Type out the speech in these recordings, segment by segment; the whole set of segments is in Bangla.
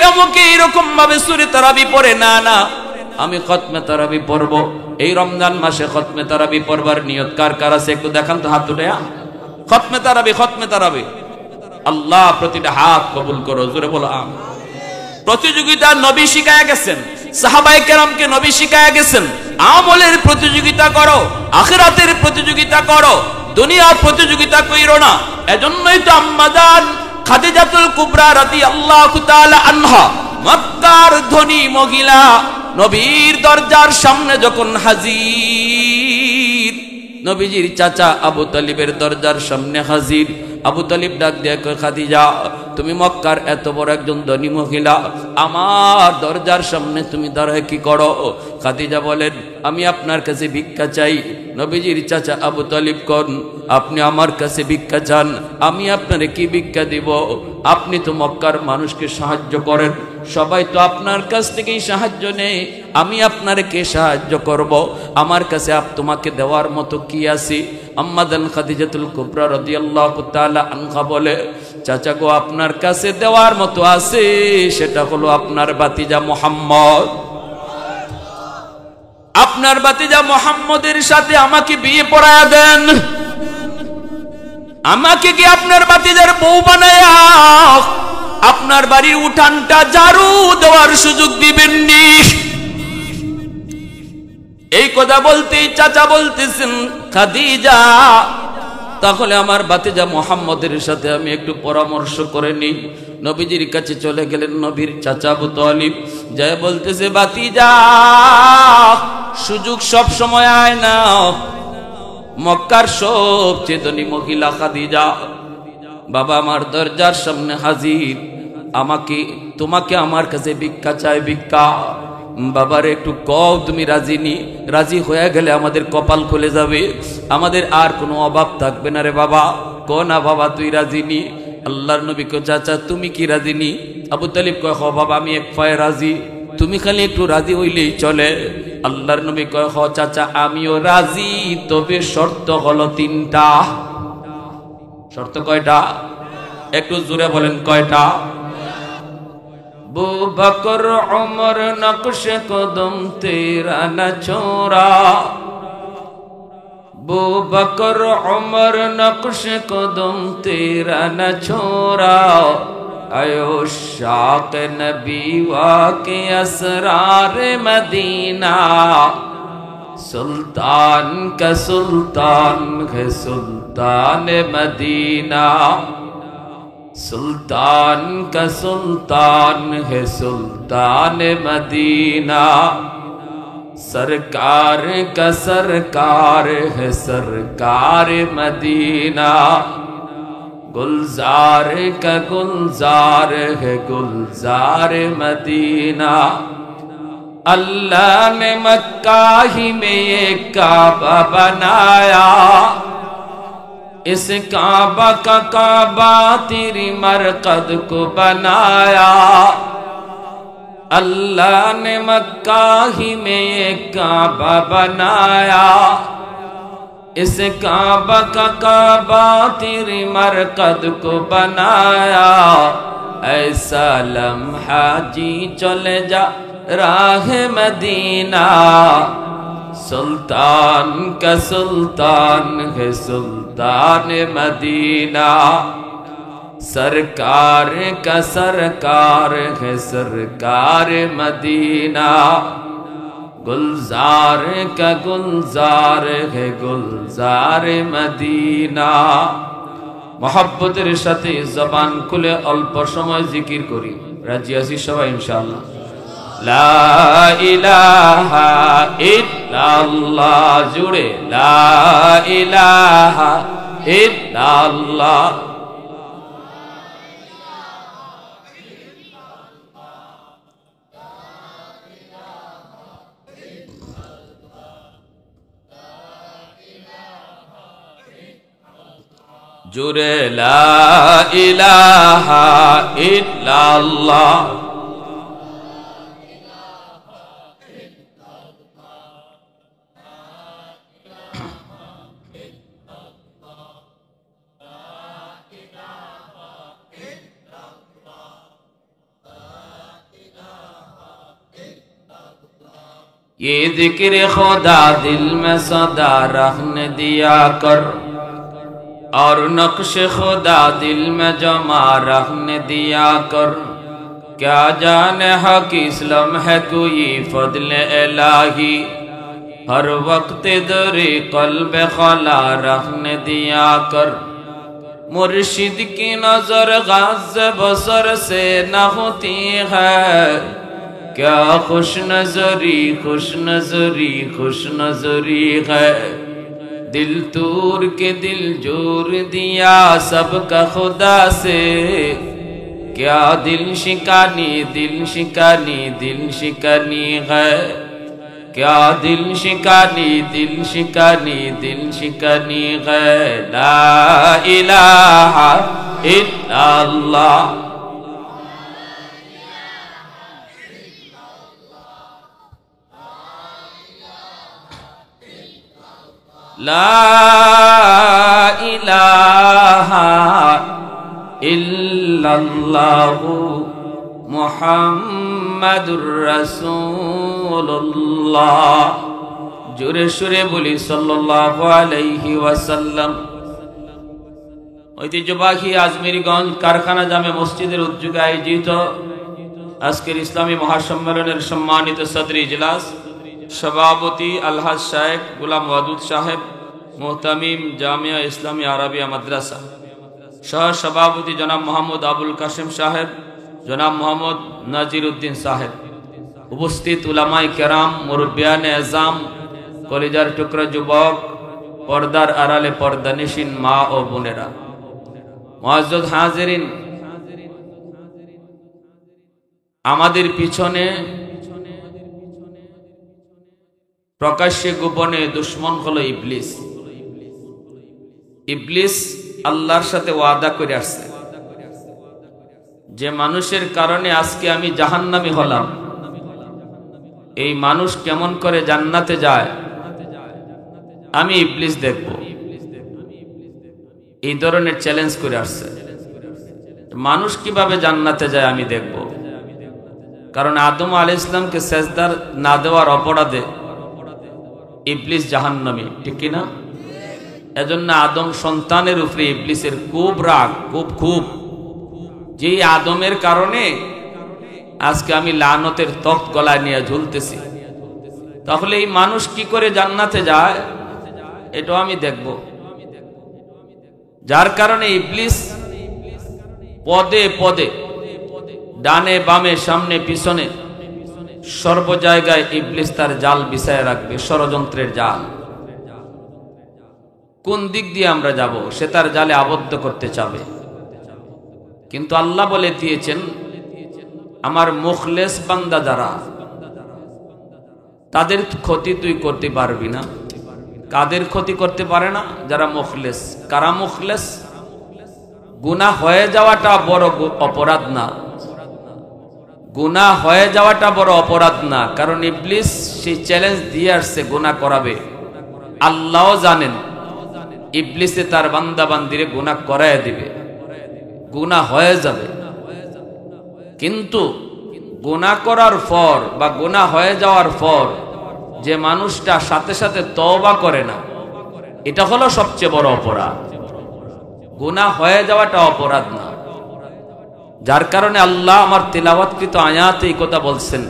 অমুকে এরকম ভাবে সূরা তারাবি পড়ে, না না, আমি খতমে তারাবি পড়ব। এই রমজান মাসে খতমে তারাবি পড়বার নিয়ত কার কার আছে একটু দেখান তো, হাত উঠায়া। খতমে তারাবি, খতমে তারাবি। আল্লাহ প্রতিটা হাত কবুল করো, জোরে বলো আমিন। প্রতিযোগিতা নবী শিখায়া গেছেন, সাহাবায়ে কেরামকে নবী শিখায়া গেছেন। আমলের প্রতিযোগিতা করো, আখিরাতের প্রতিযোগিতা করো, দুনিয়ার প্রতিযোগিতা কইরো না। এজন্যই তো আম্মা জান খাদিজাতুল কুবরা রাদিয়াল্লাহু তাআলা আনহা, মক্কার ধনী মহিলা, নবীর দরজার সামনে যখন হাজির, নবীজির চাচা আবু তালিবের দরজার সামনে হাজির। আবু তালিব ডাক দিয়ে কয়, খাদিজা তুমি মক্কার এত বড় একজন ধনী মহিলা, আমার দরজার সামনে তুমি দাঁড়ায় কি করো? খাদিজা বলেন, আমি আপনার কাছে ভিক্ষা চাই। নবীজির চাচা আবু তালিব কোন, আপনি আমার কাছে ভিক্ষা চান, আমি আপনারে কি ভিক্ষা দিব? আপনি তো মক্কার মানুষকে সাহায্য করেন, সবাই তো আপনার কাছ থেকেই সাহায্য নেয়, আমি আপনারে কে সাহায্য করব? আমার কাছে তোমাকে দেওয়ার মতো কি আছে? আম্মা জান খাদিজাতুল কুবরা রাদিয়াল্লাহু তাআলা আনহা বলে, চাচা গো, আপনার কাছে দেওয়ার মতো আছে, সেটা হলো আপনার ভাতিজা মুহাম্মদ। আপনার ভাতিজা মুহাম্মদের সাথে আমাকে বিয়ে পড়ায়া দেন, আমাকে কি আপনার ভাতিজার বউ বানায়া আপনার বাড়ির উঠানটা ঝাড়ু দেওয়ার সুযোগ দিবেননি? এই কথা বলতেই চাচা বলতেছেন, খাদিজা তাহলে আমার ভাতিজা মুহাম্মদের সাথে আমি একটু পরামর্শ করে নিই। নবীজির কাছে চলে গেলেন নবীর চাচা আবু তালিব, যায় বলতেছে, ভাতিজা সুযোগ সব সময় আয় না, মক্কার সবচেয়ে ধনী মহিলা খাদিজা বাবা আমার দরজার সামনে হাজির, তোমাকে আমার কাছে ভিক্ষা চাই, ভিক্ষা। বাবার একটু কও তুমি রাজি নি, রাজি হয়ে গেলে আমাদের কপাল খুলে যাবে, আমাদের আর কোনো অভাব থাকবে না রে বাবা। কো না বাবা তুই রাজি নি? আল্লাহর নবী কো, চাচা তুমি কি রাজি নি? আবু তালিব কয়, হ বাবা আমি এক পায়ে রাজি, তুমি খালি একটু রাজি হইলেই চলে। আল্লাহর নবী কয়, হ চাচা আমিও রাজি, তবে শর্ত হলো তিনটা। শর্ত কয়টা? একটু জোরে বলেন, কয়টা? अबू बकर उमर नक्श कदम तेरा न छोड़ा, अबू बकर उमर नक्श कदम तेरा न छोड़ा, आयो शाक नबी वाके असरार मदीना, सुल्तान का सुल्तान है सुल्तान मदीना, सुल्तान का सुल्तान है सुल्तान मदीना, सरकार का सरकार है सरकार मदीना, गुलजार का गुलजार है गुलजार मदीना। अल्लाह ने मक्का ही में एक काबा बनाया, इस काबा का काबा तेरी मरकद को बनाया, अल्लाह ने मक्का ही में एक काबा बनाया, इस काबा का काबा तेरी मरकद को बनाया, ऐसा लम्हा जी चले जा राह मदीना, सुल्तान का सुल्तान है सुल्तान मदीना, सरकार का सरकार है सरकार मदीना, गुलजार का गुलजार है गुलजार मदीना। मोहब्बतेर साथे जबान खुले अल्प समय जिकिर करी, राजी आছি সবাই ইনশাআল্লাহ। লা ইলাহা ইল্লাল্লাহ, জুড়ে লা ইলাহা ইল্লাল্লাহ। জুড়ে লা ইলাহা ইল্লাল্লাহ। ये जिक्र खुदा दिल में सदा रखने दिया कर, और नक्श खुदा दिल में जमा रखने दिया कर। क्या जाने हक इस्लाम है कोई फजल इलाही, हर वक्त दरे कल्ब खला रखने दिया कर। मुर्शिद की नजर गाज़ बसर से न होती है, क्या खुश नजरी खुश नजरी खुश नजरी है। दिल तूर के दिल जोर दिया सबका खुदा से, क्या दिल शिकानी दिल शिकानी दिल शिकानी है। क्या दिल शिकानी दिल शिकानी दिल शिकानी है। ला इलाहा इल्लल्लाह। ला इलाहा इल्लल्लाहु मुहम्मदुर रसूलुल्लाह। जोरे सुरे बोली सल्लल्लाहु अलैहि वसल्लम। ঐতিহ্যবাহী আজমিরগঞ্জ কারখানা জামে মসজিদের উদ্যোগে আয়োজিত আজকের ইসলামী মহাসম্মেলনের সম্মানিত সদর ইজলাস সভাপতি আলহাজ শায়েখ গোলাম ওয়াদুদ সাহেব, মুহতামিম জামিয়া ইসলামী আরবিয়া মাদ্রাসা, সহ সভাপতি জনাব মোহাম্মদ আবুল কাসেম সাহেব, জনাব মোহাম্মদ নাজির উদ্দিন সাহেব, উপস্থিত উলামায়ে কেরাম, মুরব্বিয়ানে আযম, কলিজার টুকরা যুবক, পর্দার আড়ালে পর্দানিশীন মা ও বোনেরা, মুআজ্জাজ হাজিরিন, আমাদের পিছনে প্রকাশ্যে গোপনে দুশ্মন হলো ইবলিস। ইবলিস আল্লাহর সাথে ওয়াদা করে আসছে যে মানুষের কারণে আজকে আমি জাহান্নামী হলাম, এই মানুষ কেমন করে জান্নাতে যায় আমি ইবলিস দেখব। এই ধরনের চ্যালেঞ্জ করে আসছে, মানুষ কিভাবে জান্নাতে যায় আমি দেখব। কারণ আদম আলাইহিস সালামকে সেজদা না দেওয়ার অপরাধে ইবলিস জাহান্নামী, ঠিক কিনা? এজন্য আদম সন্তানের উপরে ইবলিসের খুব রাগ, খুব যে আদমের কারণে আজকে আমি লানতের তখ্ত গলায় নিয়ে ঝুলতেছি, তাহলে এই মানুষ কি করে জান্নাতে যায় এটাও আমি দেখব। যার কারণে ইবলিস পদে পদে, ডানে বামে সামনে পিছনে সর্ব জায়গায় ইবলিস তার জাল বিছায় রাখবে, ষড়যন্ত্রের জাল। কোন দিক দিয়ে আমরা যাব সে তার জালে আবদ্ধ করতে চাবে। কিন্তু আল্লাহ বলে দিয়েছেন আমার মুখলেস বান্দা যারা, তাদের ক্ষতি তুই করতে পারবি না। কাদের ক্ষতি করতে পারে না? যারা মুখলেস। কারা মুখলেস? গুনাহ হয়ে যাওয়াটা বড় অপরাধ না, গুনাহ হয়ে যাওয়াটা বড় অপরাধ না। কারণ ইবলিস সেই চ্যালেঞ্জ দিয়ে আসছে গুনাহ করাবে। আল্লাহও জানেন ইবলিসে তার বান্দা বান্দিরে গুনাহ করায় দিবে, গুনাহ হয়ে যাবে। কিন্তু গুনাহ করার পর বা গুনাহ হয়ে যাওয়ার পর যে মানুষটা সাথে সাথে তওবা করে না, এটা হলো সবচেয়ে বড় অপরাধ। গুনাহ হয়ে যাওয়াটা অপরাধ না। যার কারণে আল্লাহ আমার তিলাওয়াতকৃত আয়াতে এই কথা বলছেন,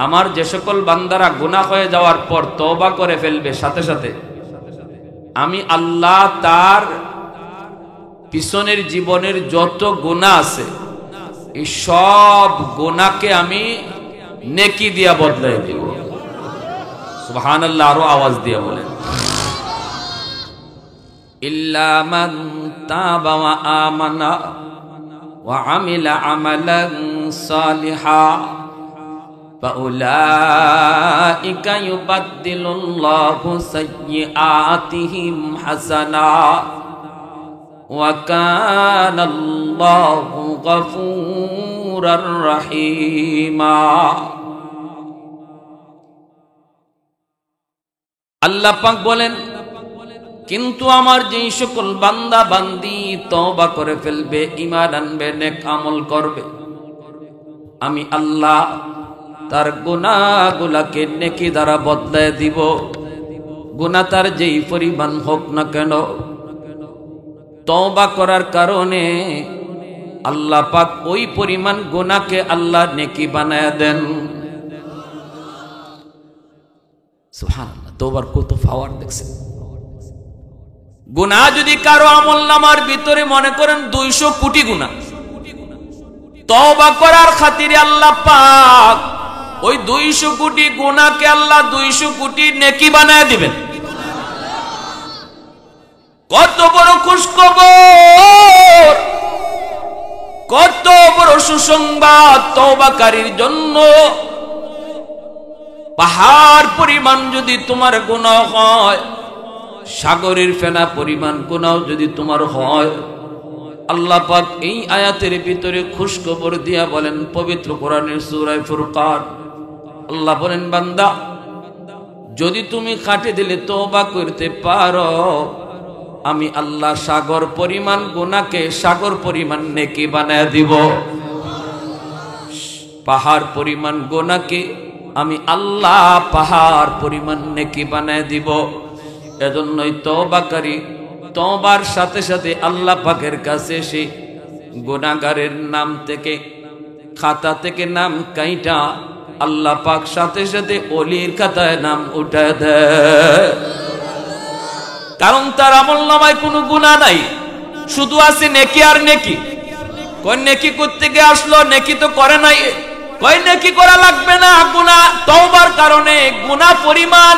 আমার যে সকল বান্দারা গুনাহ হয়ে যাওয়ার পর তওবা করে ফেলবে সাথে সাথে, আমি আল্লাহ তার পিছনের জীবনের যত গুনাহ আছে এই সব গুনাহকে আমি নেকি দিয়া বদলাই দিব। সুবহানাল্লাহ, আরো আওয়াজ দিয়ে বলেন। ইল্লা মান তাবা ওয়া আমানা ওয়া আমিলা আমালান সালিহা ফাউলাইকা ইউবাদদিলুল্লাহু সাইয়্যাতিহিম হাসানাত ওয়া কানাল্লাহু গফুরার রহিমা। আল্লাহ পাক বলেন, কিন্তু আমার যেই সকল বান্দা বান্দি তওবা করে ফেলবে, ঈমান আনবে, নেক আমল করবে, আমি আল্লাহ তার গুনাহগুলোকে নেকি দ্বারা বদলায় দিব। গুনাহ তার যেই পরিমাণ হোক না কেন, তওবা করার কারণে আল্লাহ পাক ওই পরিমাণ গুনাহকে আল্লাহ নেকি বানায় দেন। সুবহানাল্লাহ, তওবার কত পাওয়ার দেখছেন। গুনাহ যদি কারো আমলনামার ভিতরে মনে করেন 200 কোটি গুনাহ, তওবা করার খাতিরে আল্লাহ পাক ওই 200 কোটি গুনাহকে আল্লাহ 200 কোটি নেকি বানায় দিবেন। কত বড় খুশখবর, কত বড় সুসংবাদ তওবাকারীর জন্য। পাহাড় পরিমাণ যদি তোমার গুনাহ হয়, সাগরের ফেনা পরিমাণ গুনাহ যদি তোমার হয়, আল্লাহ পাক এই আয়াতের ভিতরে খুশখবর দিয়া বলেন, পবিত্র কোরআনের সূরা ফুরকান, আল্লাহ বলেন, বান্দা যদি তুমি খাটে দিলে তওবা করতে পারো, আমি আল্লাহ সাগর পরিমাণ গুনাহকে সাগর পরিমাণ নেকি বানায় দিব। পাহাড় পরিমাণ গুনাহকে আমি আল্লাহ পাহাড় পরিমাণ নেকি বানায় দিব। এজন্যই তওবাকারী তওবার সাথে সাথে আল্লাহ পাকের কাছে এসে গুনাহগারের নাম থেকে, খাতা থেকে নাম কাইটা আল্লাহ পাক সাথে সাথে ওলির খাতায় নাম উঠায় দেয়। কারণ তার আমলনামায় কোনো গুনাহ নাই, শুধু আছে নেকি আর নেকি। কই নেকি করতে গিয়ে আসলো, নেকি তো করে নাই। কই নেকি করা লাগবে না, গুনাহ তওবার কারণে গুনাহ পরিমাণ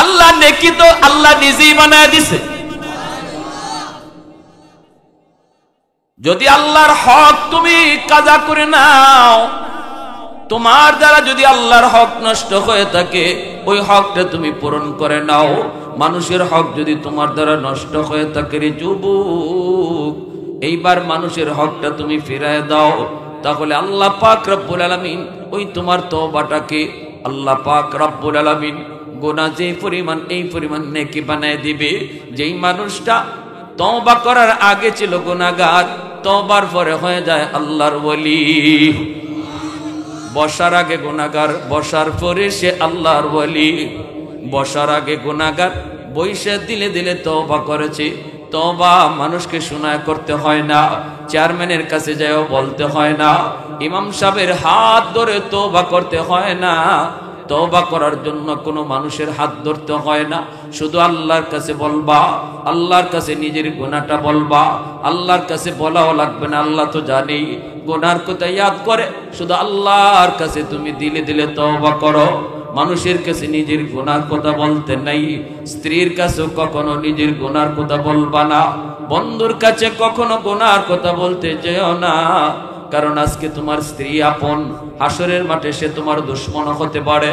আল্লাহ নেকি তো আল্লাহ নিজেই বানায় দিছে। যদি আল্লাহর হক তুমি কাজা করে নাও, তোমার দ্বারা যদি আল্লাহর হক নষ্ট হয়ে থাকে, ওই হকটা তুমি পূরণ করে নাও। মানুষের হক যদি তোমার দ্বারা নষ্ট হয়ে থাকে রে যুবক, এইবার মানুষের হকটা তুমি ফিরায় দাও, তাহলে আল্লাহ পাক রব্বুল আলামিন ওই তোমার তওবাটাকে আল্লাহ পাক রব্বুল আলামিন গুনাহ যে পরিমাণ এই পরিমাণ নেকি বানায় দিবে। যেই মানুষটা তওবা করার আগে ছিল গুনাহগার, তওবার পরে হয়ে যায় আল্লাহর ওলি। বসার আগে গুনাহগার, বসার পরে সে আল্লাহর ওলি। বসার আগে গুনাহগার, বইসা দিলে দিলে তওবা করেছে। তওবা মানুষকে শোনায় করতে হয় না, চেয়ারম্যানের কাছে যাও বলতে হয় না, ইমাম সাহেবের হাত ধরে তওবা করতে হয় না। তওবা করার জন্য কোনো মানুষের হাত ধরতে হয় না, শুধু আল্লাহর কাছে বলবা, আল্লাহর কাছে নিজের গুনাহটা বলবা। আল্লাহর কাছে বলাও লাগবে না, আল্লাহ তো জানি। গুনার কথা ইয়াদ করে শুধু আল্লাহর কাছে তুমি দিলে দিলে তওবা করো। মানুষের কাছে নিজের গুনার কথা বলতে নাই। স্ত্রীর কাছে কখনো নিজের গুনার কথা বলবা না। বন্ধুর কাছে কখনো গুনার কথা বলতে যেও না, কারণ আজকে তোমার স্ত্রী আপন, হাসরের মাঠে সে তোমার দুশমন হতে পারে।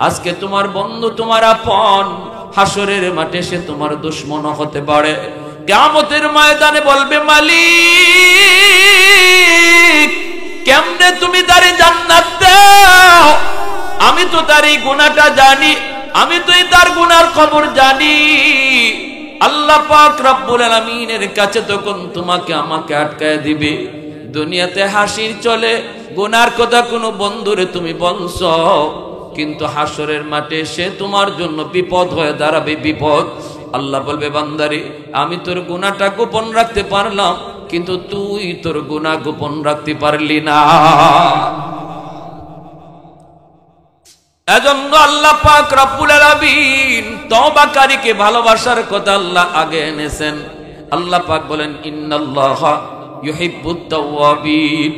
আজকে তোমার বন্ধু তোমার আপন, হাসরের মাঠে সে তোমার দুশমন হতে পারে। কিয়ামতের ময়দানে বলবে, মালিক কেমনে তুমি তারে জান্নাত দাও? আমি তো তার এই গুনাহটা জানি, আমি তো তার গুনার খবর জানি। আল্লাহ পাক রব্বুল আলামিনের কাছে তখন তোমাকে আমাকে আটকায় দিবে। দুনিয়াতে হাসির চলে, গুনার কথা কোনো বন্ধুরে তুমি বলছো, কিন্তু হাসরের মাঠে সে তোমার জন্য বিপদ হয়ে দাঁড়াবে, বিপদ। আল্লাহ বলবে, বান্দারে আমি তোর গুনাহটা গোপন রাখতে পারলাম, কিন্তু তুই তোর গুনাহ গোপন রাখতে পারলি না। এজন্য আল্লাহ পাক রব্বুল আলামিন তওবাকারীকে ভালোবাসার কথা আল্লাহ আগে এনেছেন। আল্লাহ পাক বলেন, ইন্নাল্লাহা ইউহিব্বুত তাওয়াবিন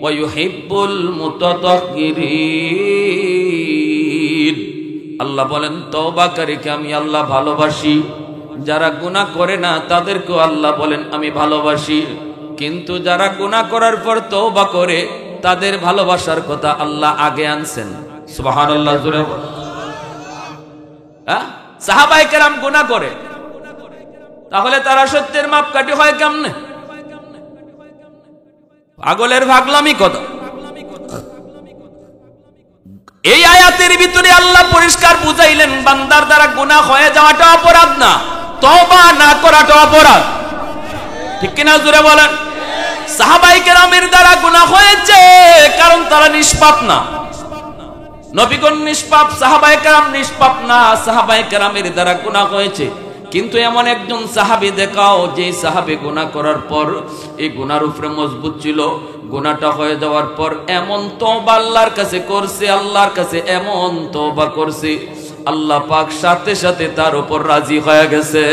ওয়া ইউহিব্বুল মুতাতাহহিরিন। আল্লাহ বলেন, তওবাকারীকে আমি আল্লাহ ভালোবাসি। যারা গুনাহ করে না তাদেরকেও আল্লাহ বলেন আমি ভালোবাসি। কিন্তু যারা গুনাহ করার পর তওবা করে, তাদের ভালোবাসার কথা আল্লাহ আগে আনছেন। সুবহানাল্লাহ। জোরে সাহাবায়ে কেরাম গুনাহ করে, তাহলে তারা সত্যের মাপকাঠি হয় কেমনে? পাগলের ভাগলামি কথা। এই আয়াতের ভিতরে আল্লাহ পরিষ্কার বুঝাইলেন, বান্দার দ্বারা গুনাহ হয়ে যাওয়াটা অপরাধ না, তওবা না করাটা অপরাধ। ঠিক কিনা জোরে বলেন? সাহাবায়ে কেরামের দ্বারা গুনাহ হয়েছে, কারণ তারা নিষ্পাপ না। নবীগণ নিষ্পাপ, সাহাবায়ে কেরাম নিষ্পাপ না, সাহাবায়ে কেরামের দ্বারা গুনাহ হয়েছে। কিন্তু এমন একজন সাহাবী দেখাও যে সাহাবী গুনাহ করার পর এই গুনার উপরে মজবুত ছিল, গুনাহটা হয়ে যাওয়ার পর এমন তওবা আল্লাহর কাছে করছে, আল্লাহর কাছে এমন তওবা করছে, আল্লাহ পাক সাথে সাথে তার উপর রাজি হয়ে গেছে।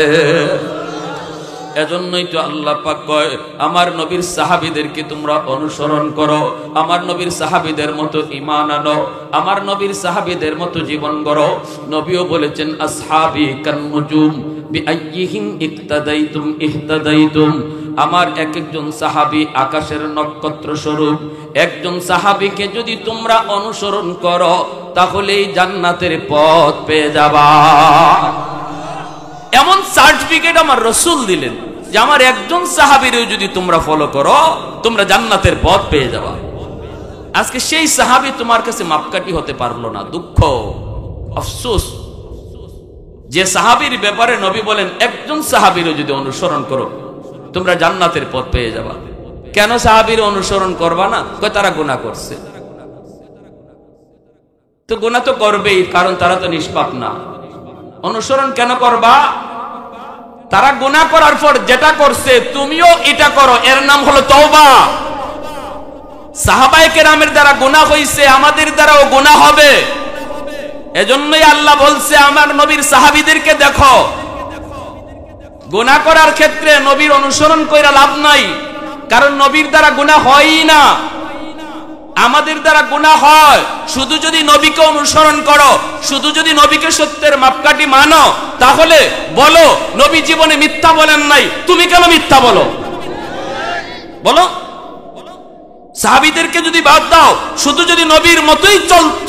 এজন্যই তো আল্লাহ পাক কয়, আমার নবীর সাহাবীদেরকে তোমরা অনুসরণ করো, আমার নবীর সাহাবীদের মতো ঈমান আনো, আমার নবীর সাহাবীদের মতো জীবন গড়ো। নবীও বলেছেন, আসহাবি কান্নুজুম বিআইয়িহিম ইক্তাদাইতুম ইহতাদাইতুম। আমার এক একজন সাহাবী আকাশের নক্ষত্র স্বরূপ, একজন সাহাবীকে যদি তোমরা অনুসরণ করো তাহলেই জান্নাতের পথ পেয়ে যাবা। এমন সার্টিফিকেট আমার রাসূল দিলেন যে আমার একজন সাহাবীরও যদি তোমরা ফলো করো তোমরা জান্নাতের পথ পেয়ে যাবা। আজকে সেই সাহাবী তোমার কাছে মাপকাঠি হতে পারলো না, দুঃখ, আফসোস। যে সাহাবীর ব্যাপারে নবী বলেন একজন সাহাবীরও যদি অনুসরণ করো তোমরা জান্নাতের পথ পেয়ে যাবা। কেন সাহাবীর অনুসরণ করবা না? কয় তারা গুনাহ করছে। তো গুনাহ তো করবেই, কারণ তারা তো নিষ্পাপ না। অনুসরণ কেন করবা? তারা গুনাহ করার পর যেটা করছে তুমিও এটা করো, এর নাম হলো তওবা। সাহাবায়ে কেরামের দ্বারা গুনাহ হইছে, আমাদের দ্বারাও গুনাহ হবে। এজন্যই আল্লাহ বলছে আমার নবীর সাহাবীদেরকে দেখো, গুনাহ করার ক্ষেত্রে নবীর অনুসরণ কইরা লাভ নাই, কারণ নবীর দ্বারা গুনাহ হয়ই না, আমাদের দ্বারা গুনাহ হয়। শুধু যদি নবীকে অনুসরণ করো, শুধু যদি নবীকে সত্যের মাপকাঠি মানো, তাহলে বলো নবী জীবনে মিথ্যা বলেন নাই, তুমি কেন মিথ্যা বলো? বলো। সাহাবীদেরকে যদি বাদ দাও, শুধু যদি নবীর মতোই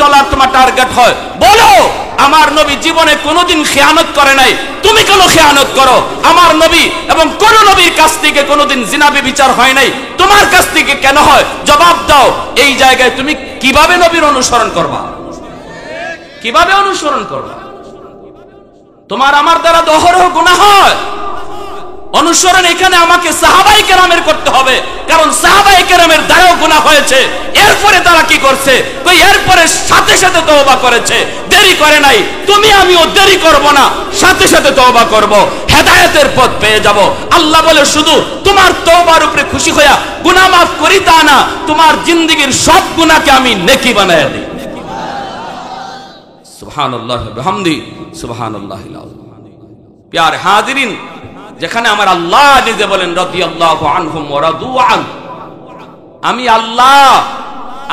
চলার তোমার টার্গেট হয়, বলো আমার নবী জীবনে কোনোদিন খেয়ানত করে নাই, তুমি কেন খেয়ানত করো? আমার নবী এবং কোন নবীর কাছ থেকে কোনোদিন জিনাবি বিচার হয় নাই, তোমার কাছ থেকে কেন হয়? জবাব দাও। এই জায়গায় তুমি কিভাবে নবীর অনুসরণ করবা? কিভাবে অনুসরণ করবা? তোমার আমার দ্বারা অহরহ গুনাহ হয়। অনুসরণ এখানে আমাকে সাহাবায়ে কেরামের করতে হবে, কারণ সাহাবায়ে কেরামের দ্বারাও গুনাহ হয়েছে। এরপরে তারা কি করছে? কই এরপরে সাথে সাথে তওবা করেছে, দেরি করে নাই। তুমি আমিও দেরি করব না, সাথে সাথে তওবা করব, হেদায়েতের পথ পেয়ে যাব। আল্লাহ বলে শুধু তোমার তওবার উপরে খুশি হইয়া গুনাহ মাফ করি তা না, তোমার জিন্দেগীর সব গুনাহকে আমি নেকি বানায়া দেই। সুবহানাল্লাহ ওয়া বিহামদি, সুবহানাল্লাহিল আযীম। প্যারে হাজিরিন, যেখানে আমার আল্লাহ নিজে বলেন রাদিয়াল্লাহু আনহুম ওয়া রাদু আন, আমি আল্লাহ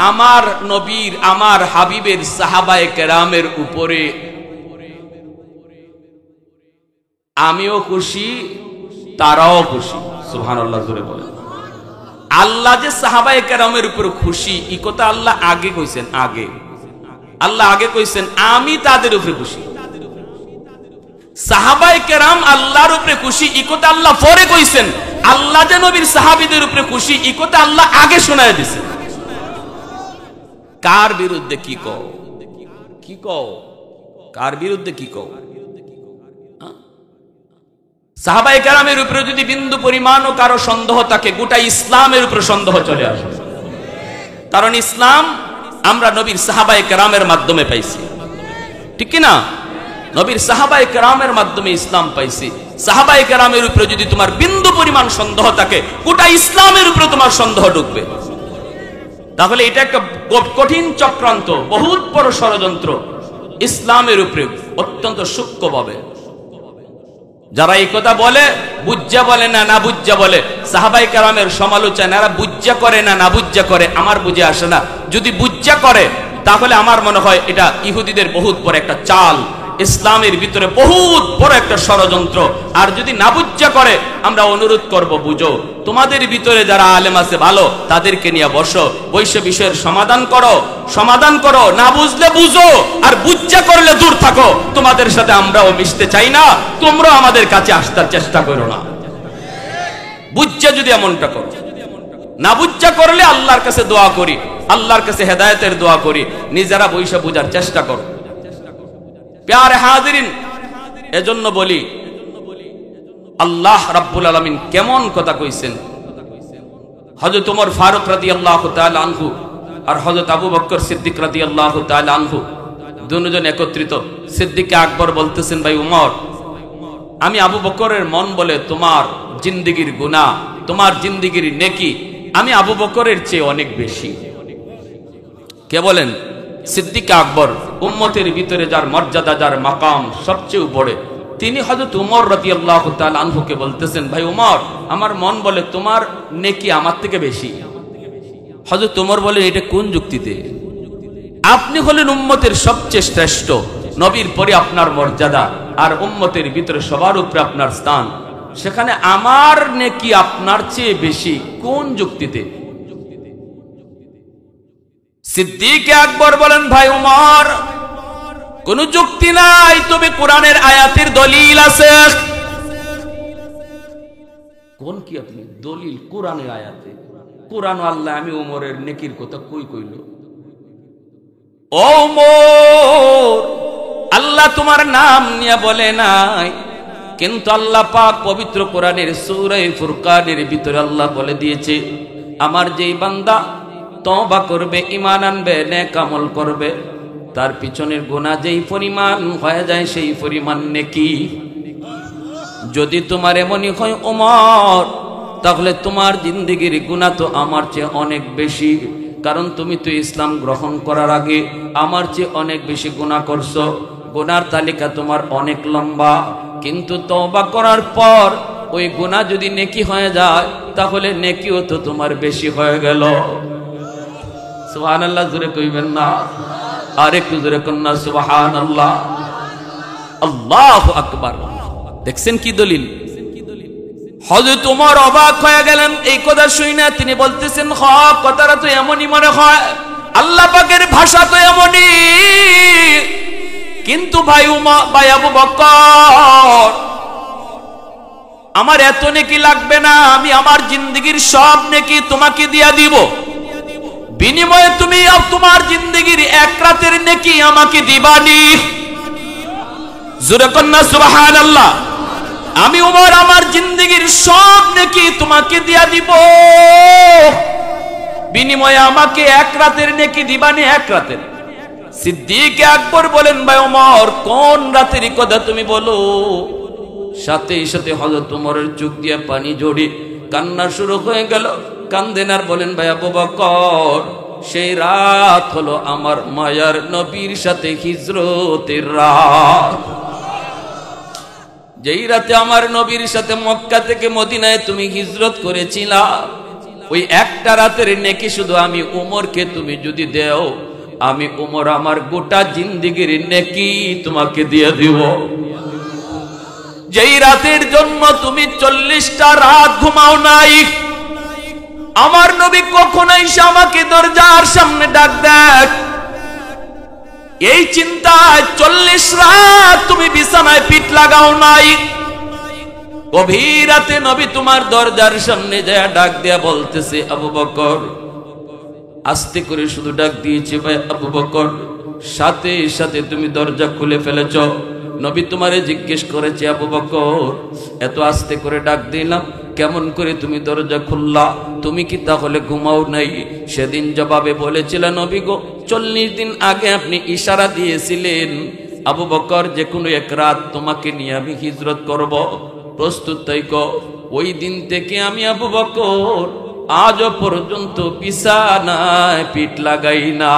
আমার নবীর, আমার হাবিবের সাহাবায়ে কেরামের উপরে আমিও খুশি, তারাও খুশি। সুবহানাল্লাহ জোরে বলেন। আল্লাহ যে সাহাবায়ে কেরামের উপর খুশি, এই কথা আল্লাহ আগে কইছেন। আগে আল্লাহ আগে কইছেন আমি তাদের উপরে খুশি। সাহাবায়ে কেরাম আল্লাহর উপরে খুশি, এই কথা আল্লাহ পরে কইছেন। আল্লাহ যে নবীর সাহাবীদের উপরে খুশি, এই কথা আল্লাহ আগে শোনায় দিয়েছেন। কার বিরুদ্ধে কি কও? কি কও? কার বিরুদ্ধে কি কও? সাহাবায়ে কেরামের উপরে যদি বিন্দু পরিমাণও কারো সন্দেহ থাকে, গোটা ইসলামের উপরে সন্দেহ চলে আসে। কারণ ইসলাম আমরা নবীর সাহাবায়ে কেরামের মাধ্যমে পাইছি, ঠিক কি না? নবীর সাহাবায়ে কেরামের মাধ্যমে ইসলাম পাইছি। সাহাবায়ে কেরামের উপরে যদি তোমার বিন্দু পরিমাণ সন্দেহ থাকে, গোটা ইসলামের উপরে তোমার সন্দেহ ঢুকবে। তাহলে এটা একটা কঠিন চক্রান্ত, বহুত বড় ষড়যন্ত্র ইসলামের উপরে, অত্যন্ত সূক্ষ্মভাবে। যারা এই কথা বলে, বুজ্জা বলে না, না বুজ্জা বলে, সাহাবায়ে কেরামের সমালোচনা এরা বুজ্জা করে না, না বুজ্জা করে, আমার বুঝে আসে না। যদি বুজ্জা করে তাহলে আমার মনে হয় এটা ইহুদিদের বহুত বড় একটা চাল, ইসলামের ভিতরে বহুত বড় একটা ষড়যন্ত্র। আর যদি না বুজ্জা করে, আমরা অনুরোধ করব বুঝো, তোমাদের ভিতরে যারা আলেম আছে ভালো, তাদেরকে নিয়ে বসো, বৈশ্য বিষয়ের সমাধান করো, সমাধান করো। না বুঝলে বুঝো, আর বুজ্জা করলে দূর থাকো। তোমাদের সাথে আমরাও মিশতে চাই না, তোমরাও আমাদের কাছে আসতে চেষ্টা করো না। বুজ্জা যদি এমনটা করো, না বুজ্জা করলে আল্লাহর কাছে দোয়া করি, আল্লাহর কাছে হেদায়েতের দোয়া করি, নিজেরা বৈশ্য বুঝার চেষ্টা করো। প্যারে হাজিরিন, এজন্য বলি আল্লাহ রাব্বুল আলামিন কেমন কথা কইছেন। হযরত ওমর ফারুক রাদিয়াল্লাহু তাআলা আনহু আর হযরত আবু বকর সিদ্দিক রাদিয়াল্লাহু তাআলা আনহু দুজন একত্রিত। সিদ্দিক আকবর বলতেছেন, ভাই উমর, আমি আবু বকরের মন বলে তোমার জিন্দেগির গুনাহ, তোমার জিন্দেগির নেকি আমি আবু বকরের চেয়ে অনেক বেশি। কে বলেন? সিদ্দিক আকবর, উম্মতের ভিতরে যার মর্যাদা, যার মাকাম সবচেয়ে উপরে, তিনি হযরত উমর রাদিয়াল্লাহু তাআলা আনহুকে বলতেছেন, ভাই উমর, আমার মন বলে তোমার নেকি আমার থেকে বেশি। হযরত উমর বলেন, এটা কোন যুক্তিতে? আপনি হলেন উম্মতের সবচেয়ে শ্রেষ্ঠ, নবীর পরে আপনার মর্যাদা, আর উম্মতের ভিতরে সবার উপরে আপনার স্থান, সেখানে আমার নেকি আপনার চেয়ে বেশি কোন যুক্তিতে? সিদ্দিক আকবর বলেন, ভাই উমর, কোন যুক্তি নাই, তবে কোরআনের আয়াতের দলিল আছে। কোন কি আপনি দলিল? কোরআনের আয়াতে, কোরআন আল্লাহ আমি উমরের নেকির কথা কই কইল? ও উমর, আল্লাহ তোমার নাম নিয়ে বলে নাই, কিন্তু আল্লাহ পাক পবিত্র কোরআনের সূরা ফুরকানের ভিতরে আল্লাহ বলে দিয়েছে, আমার যেই বান্দা তওবা করবে, ঈমান আনবে, নেক আমল করবে, তার পিছনের গুনাহ যেই পরিমাণ হয়ে যায় সেই পরিমাণ নেকি। যদি তোমার এমনই হয় ওমর, তাহলে তোমার জিন্দেগির গুনাহ তো আমার চেয়ে অনেক বেশি, কারণ তুমি তো ইসলাম গ্রহণ করার আগে আমার চেয়ে অনেক বেশি গুনাহ করছো, গুনার তালিকা তোমার অনেক লম্বা, কিন্তু তওবা করার পর ওই গুনাহ যদি নেকি হয়ে যায়, তাহলে নেকিও তো তোমার বেশি হয়ে গেল। সুবহানাল্লাহ জোরে কইবেন না? আর একটু জোরে কন্যা সুবহানাল্লাহ। আল্লাহু আকবার। দেখছেন কি দলিল? হযরত ওমর অবাক হয়ে গেলেন এই কথা শুনে। তিনি বলতেছেন, কথাটা তো এমনই মনে হয়, আল্লাহ পাকের ভাষা তো এমনই, কিন্তু ভাই উমর, ভাই আবু বকর, আমার এত নেকি লাগবে না, আমি আমার জিন্দেগির সব নেকি তোমাকে দিয়া দিব, বিনিময়ে তুমি তোমার জিন্দেগির এক রাতের নেকি আমাকে দিবানি। জোরে কন্যা সুবহানাল্লাহ। আমি উমর আমার জিন্দেগির সব নেকি তোমাকে দিয়া দিব, বিনিময়ে আমাকে এক রাতের নেকি দিবানি, এক রাতের। সিদ্দিক আকবর বলেন, ভাই ওমর, কোন রাতের কথা তুমি বলো? সাথে সাথে হযরত ওমরের চোখ দিয়ে পানি ঝরে কান্না শুরু হয়ে গেল। কান্দেন আর বলেন, ভাই আবু বকর, সেই রাত হলো আমার মায়ার নবীর সাথে হিজরতের রাত। যেই রাতে আমার নবীর সাথে মক্কা থেকে মদিনায় তুমি হিজরত করেছিলা, ওই একটা রাতের নেকি শুধু আমি উমরকে তুমি যদি দেও, আমি উমর আমার গোটা জিন্দেগির নেকি তোমাকে দিয়ে দিব। যেই রাতের জন্য তুমি 40টা রাত ঘুমাও নাই, আমার নবী কখন এসে আমাকে দরজার সামনে ডাক দেখ, এই চিন্তায় 40 রাত তুমি বিছানায় পিঠ লাগাও নাই। গভীর রাতে নবী তোমার দরজার সামনে যায় ডাক দেয়া বলতেছে, আবু বকর। আস্তে করে শুধু ডাক দিয়েছে, ভাই আবু বকর। সাথে সাথে তুমি দরজা খুলে ফেলেছ। নবী তোমারে জিজ্ঞেস করেছে, আবু বকর, এত আস্তে করে ডাক দিলাম, কেমন করে তুমি দরজা খুললা? তুমি কি তাহলে ঘুমাও নাই? সেদিন জবাবে বলেছিল, নবী গো, 40 দিন আগে আপনি ইশারা দিয়েছিলেন, আবু বকর, যে কোনো এক রাত তোমাকে নিয়ে আমি হিজরত করব, প্রস্তুত থাকো। ওই দিন থেকে আমি আবু বকর আজও পর্যন্ত বিছানায় পিঠ লাগাই না।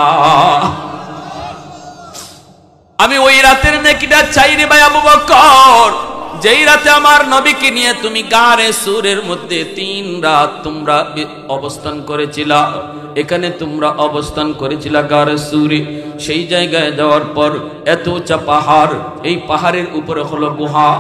আমি ওই রাতের নেকিটা চাই রে ভাই আবু বকর, যেই রাতে আমার নবীকে নিয়ে তুমি গারে সুরের মধ্যে 3 রাত তোমরা অবস্থান করেছিলা। এখানে তোমরা অবস্থান করেছিলা গারে সুরে। সেই জায়গায় যাওয়ার পর এত উঁচা পাহাড়, এই পাহাড়ের উপরে হলো গুহা,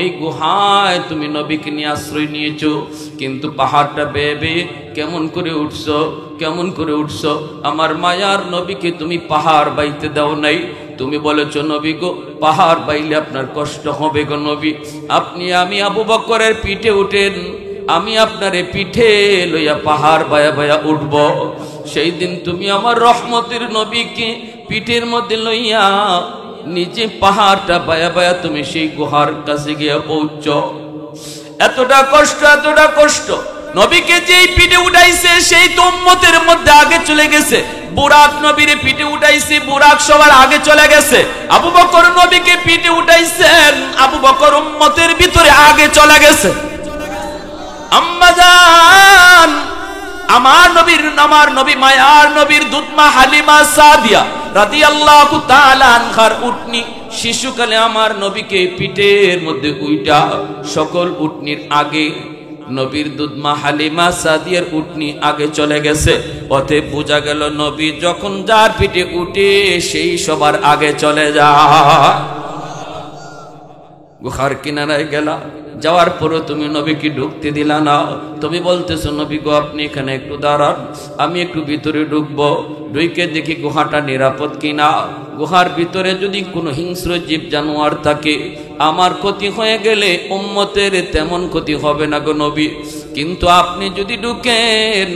এই গুহায় তুমি নবীকে নিয়ে আশ্রয় নিয়েছো, কিন্তু পাহাড়টা বেয়ে বেয়ে কেমন করে উঠছো, কেমন করে উঠছো? আমার মায়ার নবীকে তুমি পাহাড় বাইতে দাও নাই। তুমি বলেছো, নবী গো, পাহাড় বাইলে আপনার কষ্ট হবে গো নবী, আপনি আমি আবু বকরের পিঠে উঠেন, আমি আপনারে পিঠে লইয়া পাহাড় বায়া বায়া উঠব। সেই দিন তুমি আমার রহমতের নবীকে পিঠের মধ্যে লইয়া নিজে পাহাড়টা বায়া বায়া তুমি সেই গুহার কাছে গিয়ে পৌঁছ। এতটা কষ্ট, এতটা কষ্ট। নবীকে যেই পিঠে উঠাইছে সেই তো উম্মতের মধ্যে আগে চলে গেছে। বুরাক নবীর পিঠে উঠাইছে, বুরাক সবার আগে চলে গেছে। আবু বকর নবীকে পিঠে উঠাইছেন, আবু বকর উম্মতের ভিতরে আগে চলে গেছে। আম্মা জান, আমার নবী মায়ার নবীর দুধমা হালিমা সাদিয়া রাদিয়াল্লাহু তাআলা আনহার উটনি শিশুকালে আমার নবীকে পিঠের মধ্যে উইটা সকল উটনির আগে নবীর দুধমা হালিমা সাদিয়ার উটনি আগে চলে গেছে। অতএব বোঝা গেল নবী যখন যার পিঠে উঠে সেই সবার আগে চলে যায়। গুহার কিনারায় গেলা, যাওয়ার পরে তুমি নবীকে ঢুকতে দিলা না। তুমি বলতেছো নবী গো আপনি এখানে একটু দাঁড়ান, আমি একটু ভিতরে ঢুকবো। ঢুকে দেখি গুহাটা নিরাপদ কিনা। গুহার ভিতরে যদি কোনো হিংস্র জীব জানোয়ার থাকে, আমার ক্ষতি হয়ে গেলে উম্মতের তেমন ক্ষতি হবে না গো নবী। কিন্তু আপনি যদি ঢুকেন,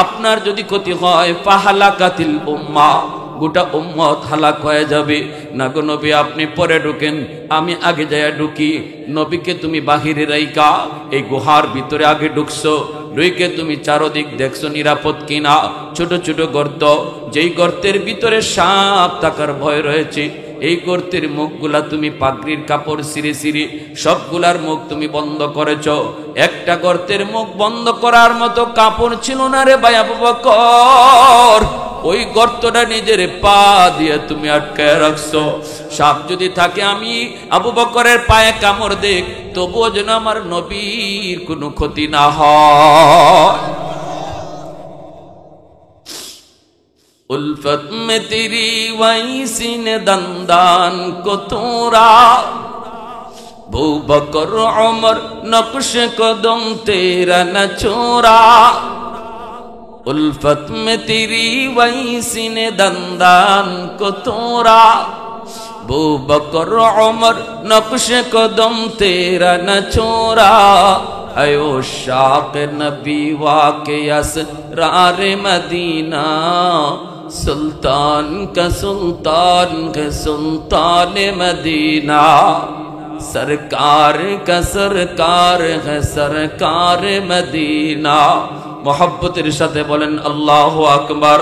আপনার যদি ক্ষতি হয় ফাহালাকাতিল উম্মাহ, গোটা উম্মত হালাক হয়ে যাবে না গো নবী। আপনি পরে ঢুকেন, আমি আগে যাইয়া ঢুকি। নবীকে তুমি বাহিরে রাইকা এই গুহার ভিতরে আগে ঢুকছো। ঢুকে তুমি চারদিক দেখছো নিরাপদ কিনা। ছোট ছোট গর্ত, যেই গর্তের ভিতরে সাপ থাকার ভয় রয়েছে, এই গর্তের মুখগুলা তুমি পাগড়ির কাপড় ছিঁড়ে ছিঁড়ে সবগুলার মুখ তুমি বন্ধ করেছ। একটা গর্তের মুখ বন্ধ করার মতো কাপড় ছিল না রে ভাই আবু বকর। ওই গর্তটা নিজের পা দিয়ে তুমি আটকায় রাখছো। সাপ যদি থাকে, আমি আবু বকরের পায়ে কামড় দেখ, তবুও যেন আমার নবীর কোনো ক্ষতি না হয়। उल्फत में तेरी वैसी ने दंदान को तोरा, बू बकर उमर नक्श कदम तेरा न छोरा। उल्फत में तेरी वैसी ने दंदान को तोरा, बू बकर उमर नक्श कदम तेरा न छोरा। अयो शाक नबी वाके असरार मदीना, सुल्तान का सुल्तान मदीना। सरकार का सरकार है सरकार मदीना। मोहब्बतेर साथे बोलेन अल्लाहु আকবার।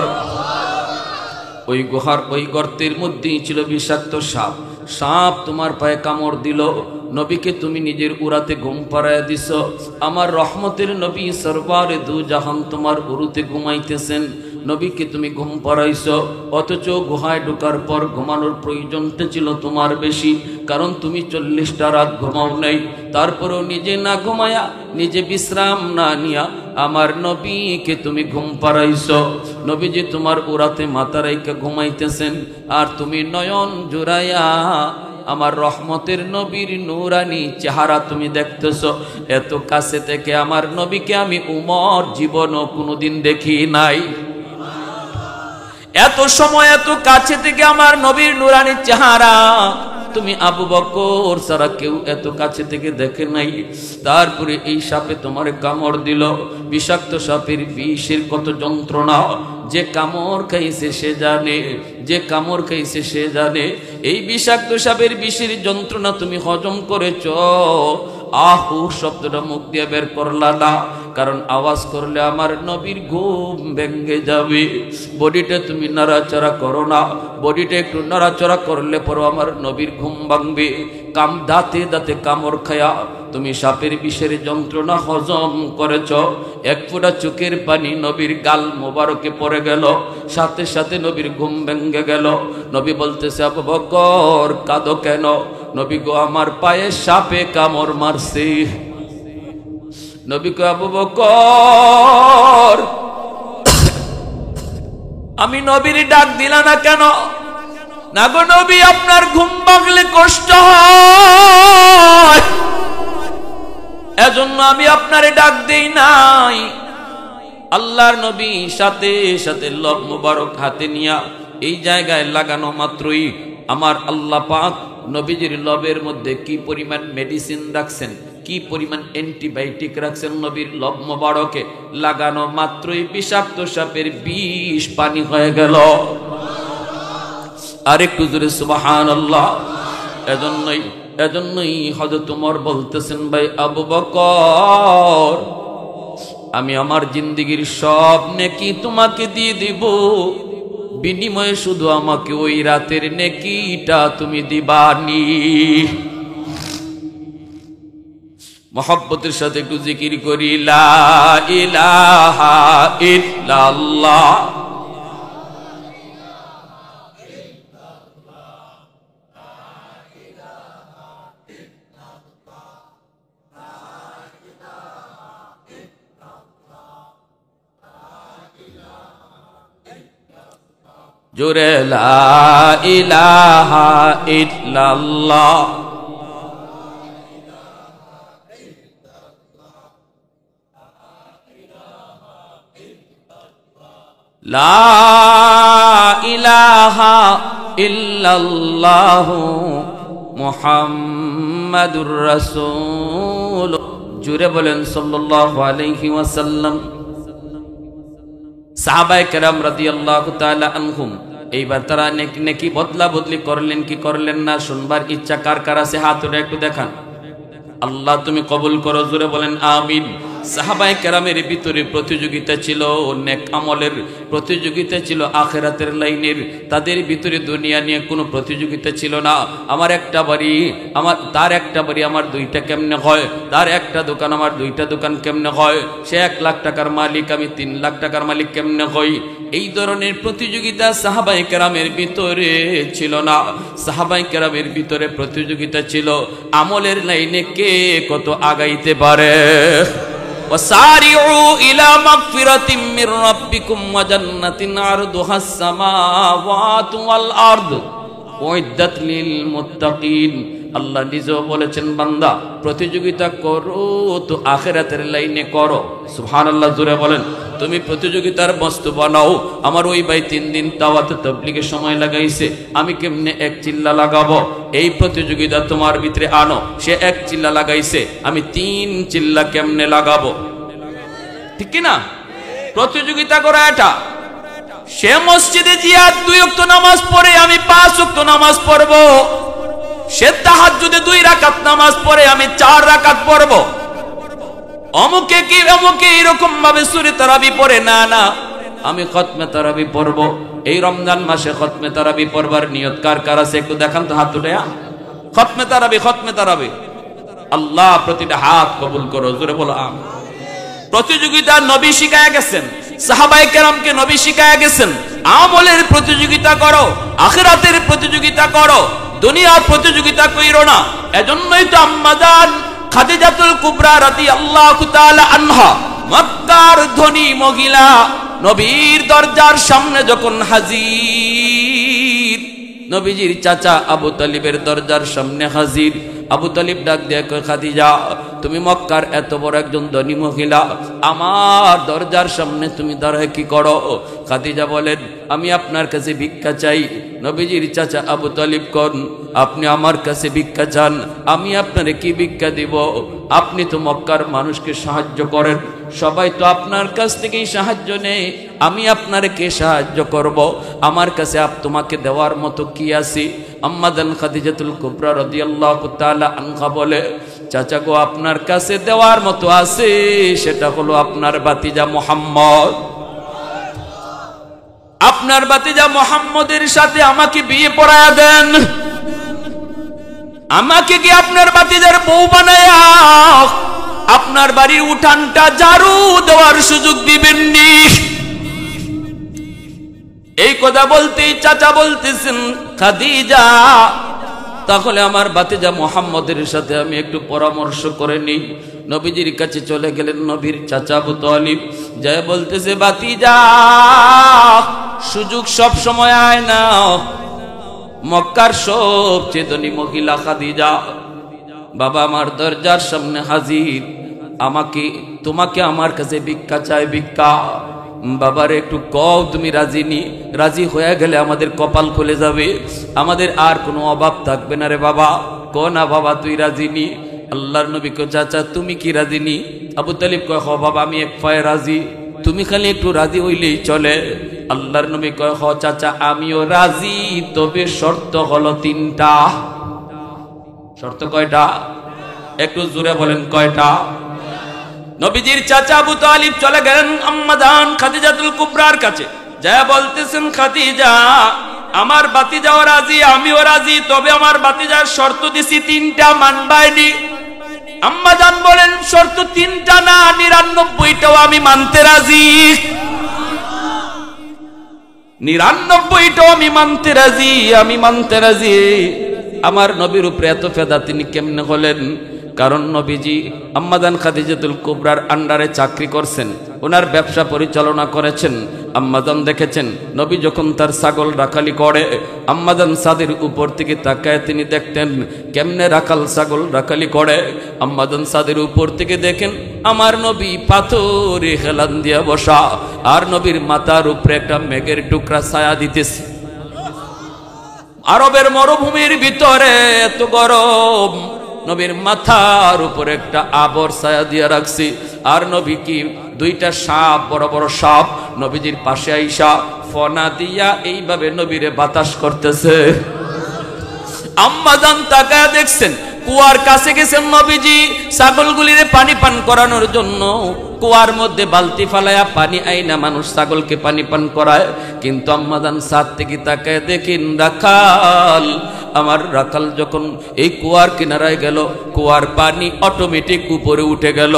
ওই গুহার ওই গর্তের মধ্যেই ছিল বিষাক্ত সাপ। সাপ তোমার পায়ে কামড় দিল, নবীকে তুমি নিজের উরাতে ঘুম পাড়ায় দিছ। আমার রহমতের নবী সরবার দু জাহান তোমার উরুতে ঘুমাইতেছেন, নবীকে তুমি ঘুম পাড়াইছ। অথচ গুহায় ঢোকার পর ঘুমানোর প্রয়োজনটা ছিল তোমার বেশি, কারণ তুমি 40টা রাত ঘুমাও নাই। তারপরেও নিজে না ঘুমায়া, নিজে বিশ্রাম না নিয়া আমার নবীকে তুমি ঘুম পাড়াইছ। নবীজি তোমার উরাতে মাথা রাইকা ঘুমাইতেছেন, আর তুমি নয়ন জোড়াইয়া আমার রহমতের নবীর নূরানি চেহারা তুমি দেখতেছ। এত কাছে থেকে আমার নবীকে আমি উমর জীবনও কোনোদিন দেখি নাই। এত সময় এত কাছে থেকে আমার নবীর নূরানি চেহারা তুমি আবু বকর ছাড়া কেউ এত কাছে থেকে দেখে নাই। তারপরে এই সাপে তোমার কামড় দিল। বিষাক্ত সাপের বিষের কত যন্ত্রণা, যে কামড় খাইছে সে জানে, যে কামড় খাইছে সে জানে। এই বিষাক্ত সাপের বিষের যন্ত্রণা তুমি হজম করেছ। আহু শব্দটা মুখ দিয়ে বের করলা না, কারণ আওয়াজ করলে আমার নবীর ঘুম ভেঙে যাবে। বডিটা তুমি নাড়াচাড়া করো না, বডিটা একটু নাড়াচাড়া করলে পরও আমার নবীর ঘুম ভাঙবে। দাঁতে দাঁতে কামড় খায়া তুমি সাপের বিষের যন্ত্রণা হজম করেছ। এক ফোঁটা চোখের পানি নবীর গাল মোবারকে পড়ে গেল, সাথে সাথে নবীর ঘুম ভেঙে গেল। নবী বলতেছে আবু বকর কাঁদো কেন? নবী গো আমার পায়ে সাপে কামড় মারছে। নবী গো আবু বকর আমি নবীর ডাক দিলা না কেন? না গো নবী আপনার ঘুম ভাঙলে কষ্ট হয়, এজন্য আমি আপনারে ডাক দেই নাই। আল্লাহর নবী সাথে সাথে লব মুবারক হাতে নিয়া এই জায়গায় লাগানো মাত্রই আমার আল্লাহ পাক নবীজির লবের মধ্যে কি পরিমাণ মেডিসিন রাখছেন, কি পরিমাণ অ্যান্টিবায়োটিক রাখছেন নবীর লব মুবারকে লাগানো মাত্রই বিষাক্ত সাপের বিষ পানি হয়ে গেল। আরেকটু জোরে সুবহানাল্লাহ। এজন্যই হযরত ওমর বলতেছেন ভাই আবু বকর আমি আমার জিন্দেগীর সব নেকি তোমাকে দিয়ে দিব, বিনিময়ে শুধু আমাকে ওই রাতের নেকিটা তুমি দিবানি। মোহাব্বতের সাথে একটু জিকির করি, লা ইলাহা ইল্লাল্লাহ। জোরে লা ইলাহা ইল্লাল্লাহ। লা ইলাহা ইল্লাল্লাহু মুহাম্মাদুর রাসূল। জোরে বলেন সাল্লাল্লাহু আলাইহি ওয়াসাল্লাম। সাহাবায়ে কেরাম রাদিয়াল্লাহু তাআলা আনহুম এইবার তারা নেকি বদলা বদলি করলেন কি করলেন না শুনবার ইচ্ছা কার কার আছে হাত উঠে একটু দেখান। আল্লাহ তুমি কবুল করো, জোরে বলেন আমিন। সাহাবায়ে কেরামের ভিতরে প্রতিযোগিতা ছিল, নেক আমলের প্রতিযোগিতা ছিল, আখিরাতের লাইনের। তাদের ভিতরে দুনিয়া নিয়ে কোনো প্রতিযোগিতা ছিল না। আমার একটা বাড়ি, তার একটা বাড়ি আমার দুইটা কেমনে হয়, তার একটা দোকান আমার দুইটা দোকান কেমনে হয়, সে 1 লাখ টাকার মালিক আমি 3 লাখ টাকার মালিক কেমনে হই। এই ধরনের প্রতিযোগিতা সাহাবায়ে কেরামের ভিতরে ছিল না। সাহাবায়ে কেরামের ভিতরে প্রতিযোগিতা ছিল আমলের লাইনে কে কত আগাইতে পারে। وسارعوا إلى مغفرة من ربكم وجنة عرضها السماوات والأرض أعدت للمتقين। আল্লাহ নিজেও বলেছেন বান্দা প্রতিযোগিতা করো তো আখিরাতের লাইনে করো। সুবহানাল্লাহ, জোরে বলেন। তুমি প্রতিযোগিতার বস্তু বানাও। আমার ওই ভাই 3 দিন দাওয়াতে তাবলীগে সময় লাগাইছে, আমি কেমনে 1 চিল্লা লাগাবো? এই প্রতিযোগিতা তোমার ভিতরে আনো। সে 1 চিল্লা লাগাইছে, আমি 3 চিল্লা কেমনে লাগাবো? ঠিক কি না? প্রতিযোগিতা করা এটা। সে মসজিদে জিয়া 2 ওয়াক্ত নামাজ পড়ে, আমি 5 ওয়াক্ত নামাজ পড়বো। সে তাহাজ্জুদে 2 রাকাত নামাজ পড়ে, আমি 4 রাকাত পড়বো। অমুকে কি অমুকে এরকম ভাবে সূরা তারাবি পড়ে, না না আমি খতমে তারাবি পড়বো। এই রমজান মাসে খতমে তারাবি পড়বার নিয়ত কার কার আছে একটু দেখান তো হাত উঠায়া। খতমে তারাবি, খতমে তারাবি। আল্লাহ প্রতিটা হাত কবুল করো, জোরে বলো আমিন। প্রতিযোগিতা নবী শিখায়া গেছেন, সাহাবায়ে কেরামকে নবী শিখায়া গেছেন। আমলের প্রতিযোগিতা করো, আখিরাতের প্রতিযোগিতা করো, দুনিয়ার প্রতিযোগিতা কইরো না। এজন্যই তো আম্মাজান খাদিজাতুল কুবরা রাদিয়াল্লাহু তাআলা আনহা মক্কার ধনী মহিলা নবীর দরজার সামনে যখন হাজির, নবীজির চাচা আবু তালিবের দরজার সামনে হাজির। আবু তালিব ডাক দিয়ে কয়, খাদিজা তুমি মক্কার এত বড় একজন ধনী মহিলা, আমার দরজার সামনে তুমি দাঁড়ায় কি করো? খাদিজা বলেন, আমি আপনার কাছে ভিক্ষা চাই। নবীজির চাচা আবু তালিব কোন, আপনি আমার কাছে ভিক্ষা চান, আমি আপনারে কি ভিক্ষা দিব? আপনি তো মক্কার মানুষকে সাহায্য করেন, সবাই তো আপনার কাছ থেকেই সাহায্য নেয়, আমি আপনারে কে সাহায্য করব? আমার কাছে তোমাকে দেওয়ার মতো কি আছে? আম্মাজান খাদিজাতুল কুবরা রাদিয়াল্লাহু তাআলা আনহা বলে, চাচা গো আপনার কাছে দেওয়ার মতো আছে, সেটা হলো আপনার ভাতিজা মুহাম্মদ। আপনার ভাতিজা মুহাম্মদের সাথে আমাকে বিয়ে পড়ায়া দেন, আমাকে কি আপনার ভাতিজার বউ বানায়া আপনার বাড়ির উঠানটা ঝাড়ু দেওয়ার সুযোগ দিবেননি? এই কথা বলতেই চাচা বলতেছেন, খাদিজা তাহলে আমার ভাতিজা মুহাম্মদের সাথে আমি একটু পরামর্শ করে নিই। নবীজির কাছে চলে গেলেন নবীর চাচা আবু তালিব, যায় বলতেছে, ভাতিজা সুযোগ সব সময় আয় না, মক্কার সবচেয়ে ধনী মহিলা খাদিজা বাবা আমার দরজার সামনে হাজির, তোমাকে আমার কাছে ভিক্ষা চাই, ভিক্ষা। বাবারে একটু কও তুমি রাজি নি, রাজি হয়ে গেলে আমাদের কপাল খুলে যাবে, আমাদের আর কোনো অভাব থাকবে না রে বাবা। কো না বাবা তুই রাজি নি? আল্লাহর নবী কো, চাচা তুমি কি রাজি নি? আবু তালিব কয়, হ বাবা আমি এক পায়ে রাজি, তুমি খালি একটু রাজি হইলেই চলে। আল্লাহর নবী কয়, হ চাচা আমিও রাজি, তবে শর্ত হলো 3টা। শর্ত কয়টা? একটু জোরে বলেন কয়টা? নবীজির চাচা আবু তালিব চলে গেলেন আম্মা জান খাদিজাতুল কুবরার কাছে, যা বলতেছেন, খাদিজা আমার ভাতিজাও রাজি, আমিও রাজি, তবে আমার ভাতিজার শর্ত দিছি 3টা, মানবাইনি। আম্মা জান বলেন, শর্ত 3টা না 99টাও আমি মানতে রাজি, 99টাও আমি মানতে রাজি, আমি মানতে রাজি। আমার নবীর উপরে এত ফেদা তিনি কেমনে হলেন? কারণ নবীজি আম্মাজান খাদিজাতুল কুবরার আন্ডারে চাকরি করছেন, ওনার ব্যবসা পরিচালনা করেছেন। আম্মাজান দেখেছেন নবী যখন তার ছাগল রাখালি করে, আম্মাজান ছাদের উপর থেকে তাকায় তিনি দেখতেন কেমনে রাখাল ছাগল রাখালি করে। আম্মাজান ছাদের উপর থেকে দেখেন আমার নবী পাথরে হেলান দিয়া বসা, আর নবীর মাথার উপরে একটা মেঘের টুকরা ছায়া দিতেছে। আরবের মরুভূমির ভিতরে এত গরম, নবীর মাথার উপরে একটা আবর ছায়া দিয়ে রাখছি। আর নবী কি 2টা সাপ, বড় বড় সাপ নবীজির পাশে আইসা ফনা দিয়া এইভাবে নবীরে বাতাস করতেছে। আম্মা জান তাকায় দেখছেন, কুয়ার কাছে গেছেন নবীজি ছাগলগুলিরে পানি পান করানোর জন্য। কুয়ার মধ্যে বালতি ফালায়া পানি আইনা মানুষ ছাগলকে পানি পান করায়, কিন্তু আম্মা জান ছাদ থেকে তাকায় দেখেন রাখাল, আমার রাখাল যখন এই কুয়ার কিনারায় গেল, কুয়ার পানি অটোমেটিক উপরে উঠে গেল,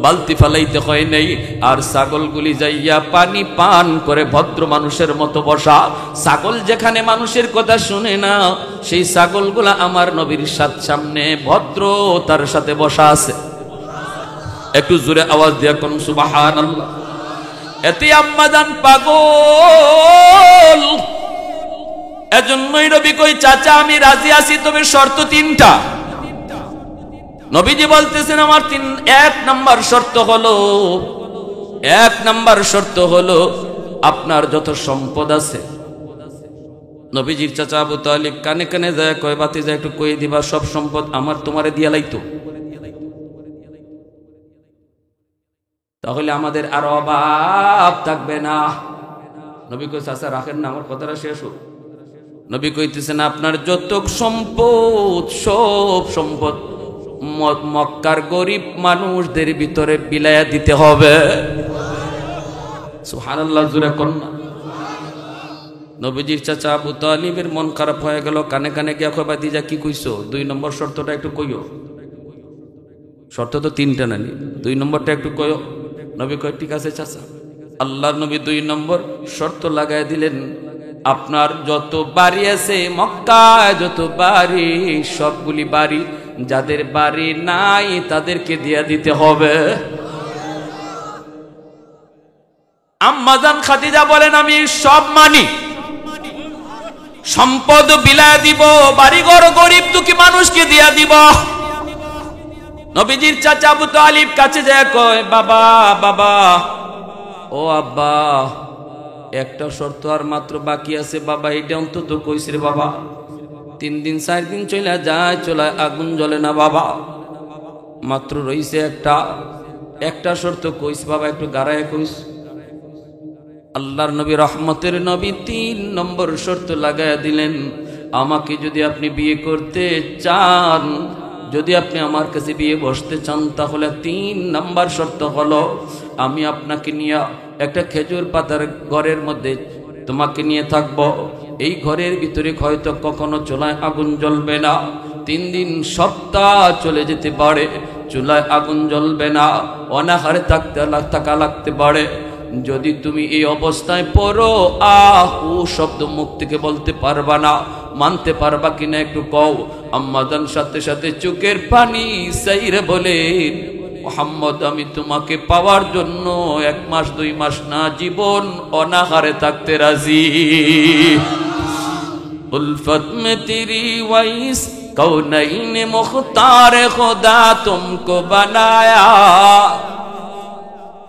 বালতি ফালাইতে হয় নাই। আর ছাগলগুলি যাইয়া পানি পান করে ভদ্র মানুষের মতো বসা। ছাগল যেখানে মানুষের কথা শুনে না, সেই ছাগলগুলা আমার নবীর সামনে ভদ্র তার সাথে বসা আছে। একটু জোরে আওয়াজ দিয়া কোন সুবহানাল্লাহ। এতে আম্মা জান পাগল। এজন্যই নবী কই, চাচা আমি রাজি আছি, তবে শর্ত 3টা। নবীজি বলতেছেন আমার 1 নাম্বার শর্ত হলো আপনার যত সম্পদ আছে। নবীজির চাচা আবু তালিব কানে কানে যায় কয়, ভাতিজা একটু কই দিবা সব সম্পদ আমার তোমারে দিয়া লাইতো, তাহলে আমাদের আর অভাব থাকবে না। নবী কই, চাচা রাখেন না, আমার কথাটা শেষ হোক। নবী কইতেছেন আপনার যত সম্পদ, সব সম্পদ মক্কার গরিব মানুষদের ভিতরে বিলায়া দিতে হবে। সুবহানাল্লাহ, জোরে কোন না। নবীজির চাচা আবু তালিবের মন খারাপ হয়ে গেল, কানে কানে গিয়া কয়, ভাতিজা কি কইছো? 2 নম্বর শর্তটা একটু কইও। শর্ত তো 3টা নানি, 2 নম্বরটা একটু কইও। নবী কয়, ঠিক আছে চাচা। আল্লাহর নবী 2 নম্বর শর্ত লাগাই দিলেন, আপনার যত বাড়ি আছে মক্কায়, যত বাড়ি, সবগুলি বাড়ি যাদের বাড়ি নাই তাদেরকে দিয়া দিতে হবে। আম্মা জান খাদিজা বলেন, আমি সব মানি, সম্পদ বিলায় দিব, বাড়িঘর গরিব দুঃখী মানুষকে দিয়া দিব। নবীজির চাচা আবু তালিব কাছে যায় কয়, বাবা বাবা, ও আব্বা, একটা শর্ত আর মাত্র বাকি আছে বাবা, এটা অন্তত কইস রে বাবা। 3 দিন 4 দিন চলে যায়, চলে আগুন জ্বলে না বাবা, মাত্র রইছে একটা শর্ত কইস বাবা, একটু গাড়ায় কইস। আল্লাহর নবী রহমতের নবী 3 নম্বর শর্ত লাগায়া দিলেন, আমাকে যদি আপনি বিয়ে করতে চান, যদি আপনি আমার কাছে বিয়ে বসতে চান, তাহলে 3 নম্বর শর্ত হলো আমি আপনাকে নিয়ে একটা খেজুর পাতার ঘরের মধ্যে তোমাকে নিয়ে থাকব। এই ঘরের ভিতরে হয়তো কখনো চুলায় আগুন জ্বলবে না, 3 দিন সপ্তাহ চলে যেতে পারে, চুলায় আগুন জ্বলবে না, অনাহারে থাকা লাগতে পারে। যদি তুমি এই অবস্থায় পড়ো, আহু শব্দ মুখ থেকে বলতে পারবা না, মানতে পারবা কিনা একটু কও। আম্মা জান সাথে সাথে চোখের পানি সাইরে বলে, মুহাম্মদ আমি তোমাকে পাওয়ার জন্য 1 মাস 2 মাস না, জীবন অনাহারে থাকতে রাজি। উলফত মে তেরি ওয়াইস কৌনাইন মুখতার খুদা তুমকো বানায়া,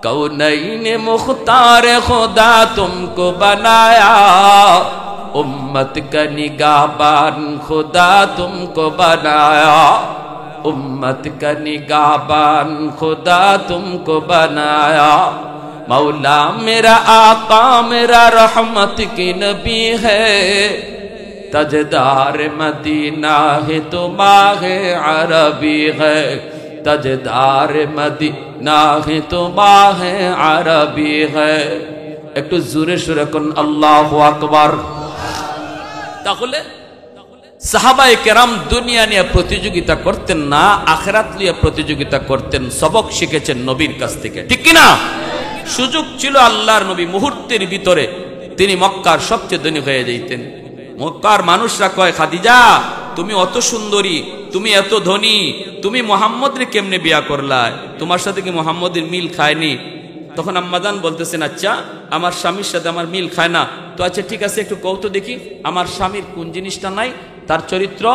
कौनैन मुख्तार खुदा तुमको बनाया, उम्मत का निगाहबान खुदा तुमको बनाया, उम्मत का निगाहबान खुदा तुमको बनाया। मौला मेरा आका मेरा रहमत की नबी है, तजदार मदीना है तो माह अरबी है, তাজদার মদিনা হে তো বাহে আরবি হে। একটু জোরে সুরে কোন আল্লাহু আকবার। তাহলে সাহাবায়ে কেরাম দুনিয়া নিয়ে প্রতিযোগিতা করতেন না, আখিরাত নিয়ে প্রতিযোগিতা করতেন। সবক শিখেছেন নবীর কাছ থেকে, ঠিক কি না? সুযোগ ছিল আল্লাহর নবী মুহূর্তের ভিতরে তিনি মক্কার সবচেয়ে ধনী হয়ে যাইতেন। মক্কার মানুষরা কয়, খাদিজা তুমি অত সুন্দরী, তুমি এত ধনী, তুমি মুহাম্মদরে কেমনে বিয়া করলা? তোমার সাথে কি মুহাম্মদের মিল খায়নি? তখন আম্মাজান বলতেছেন, আচ্ছা আমার স্বামীর সাথে আমার মিল খায় না, তো আচ্ছা ঠিক আছে একটু কও তো দেখি আমার স্বামীর কোন জিনিসটা নাই? তার চরিত্র?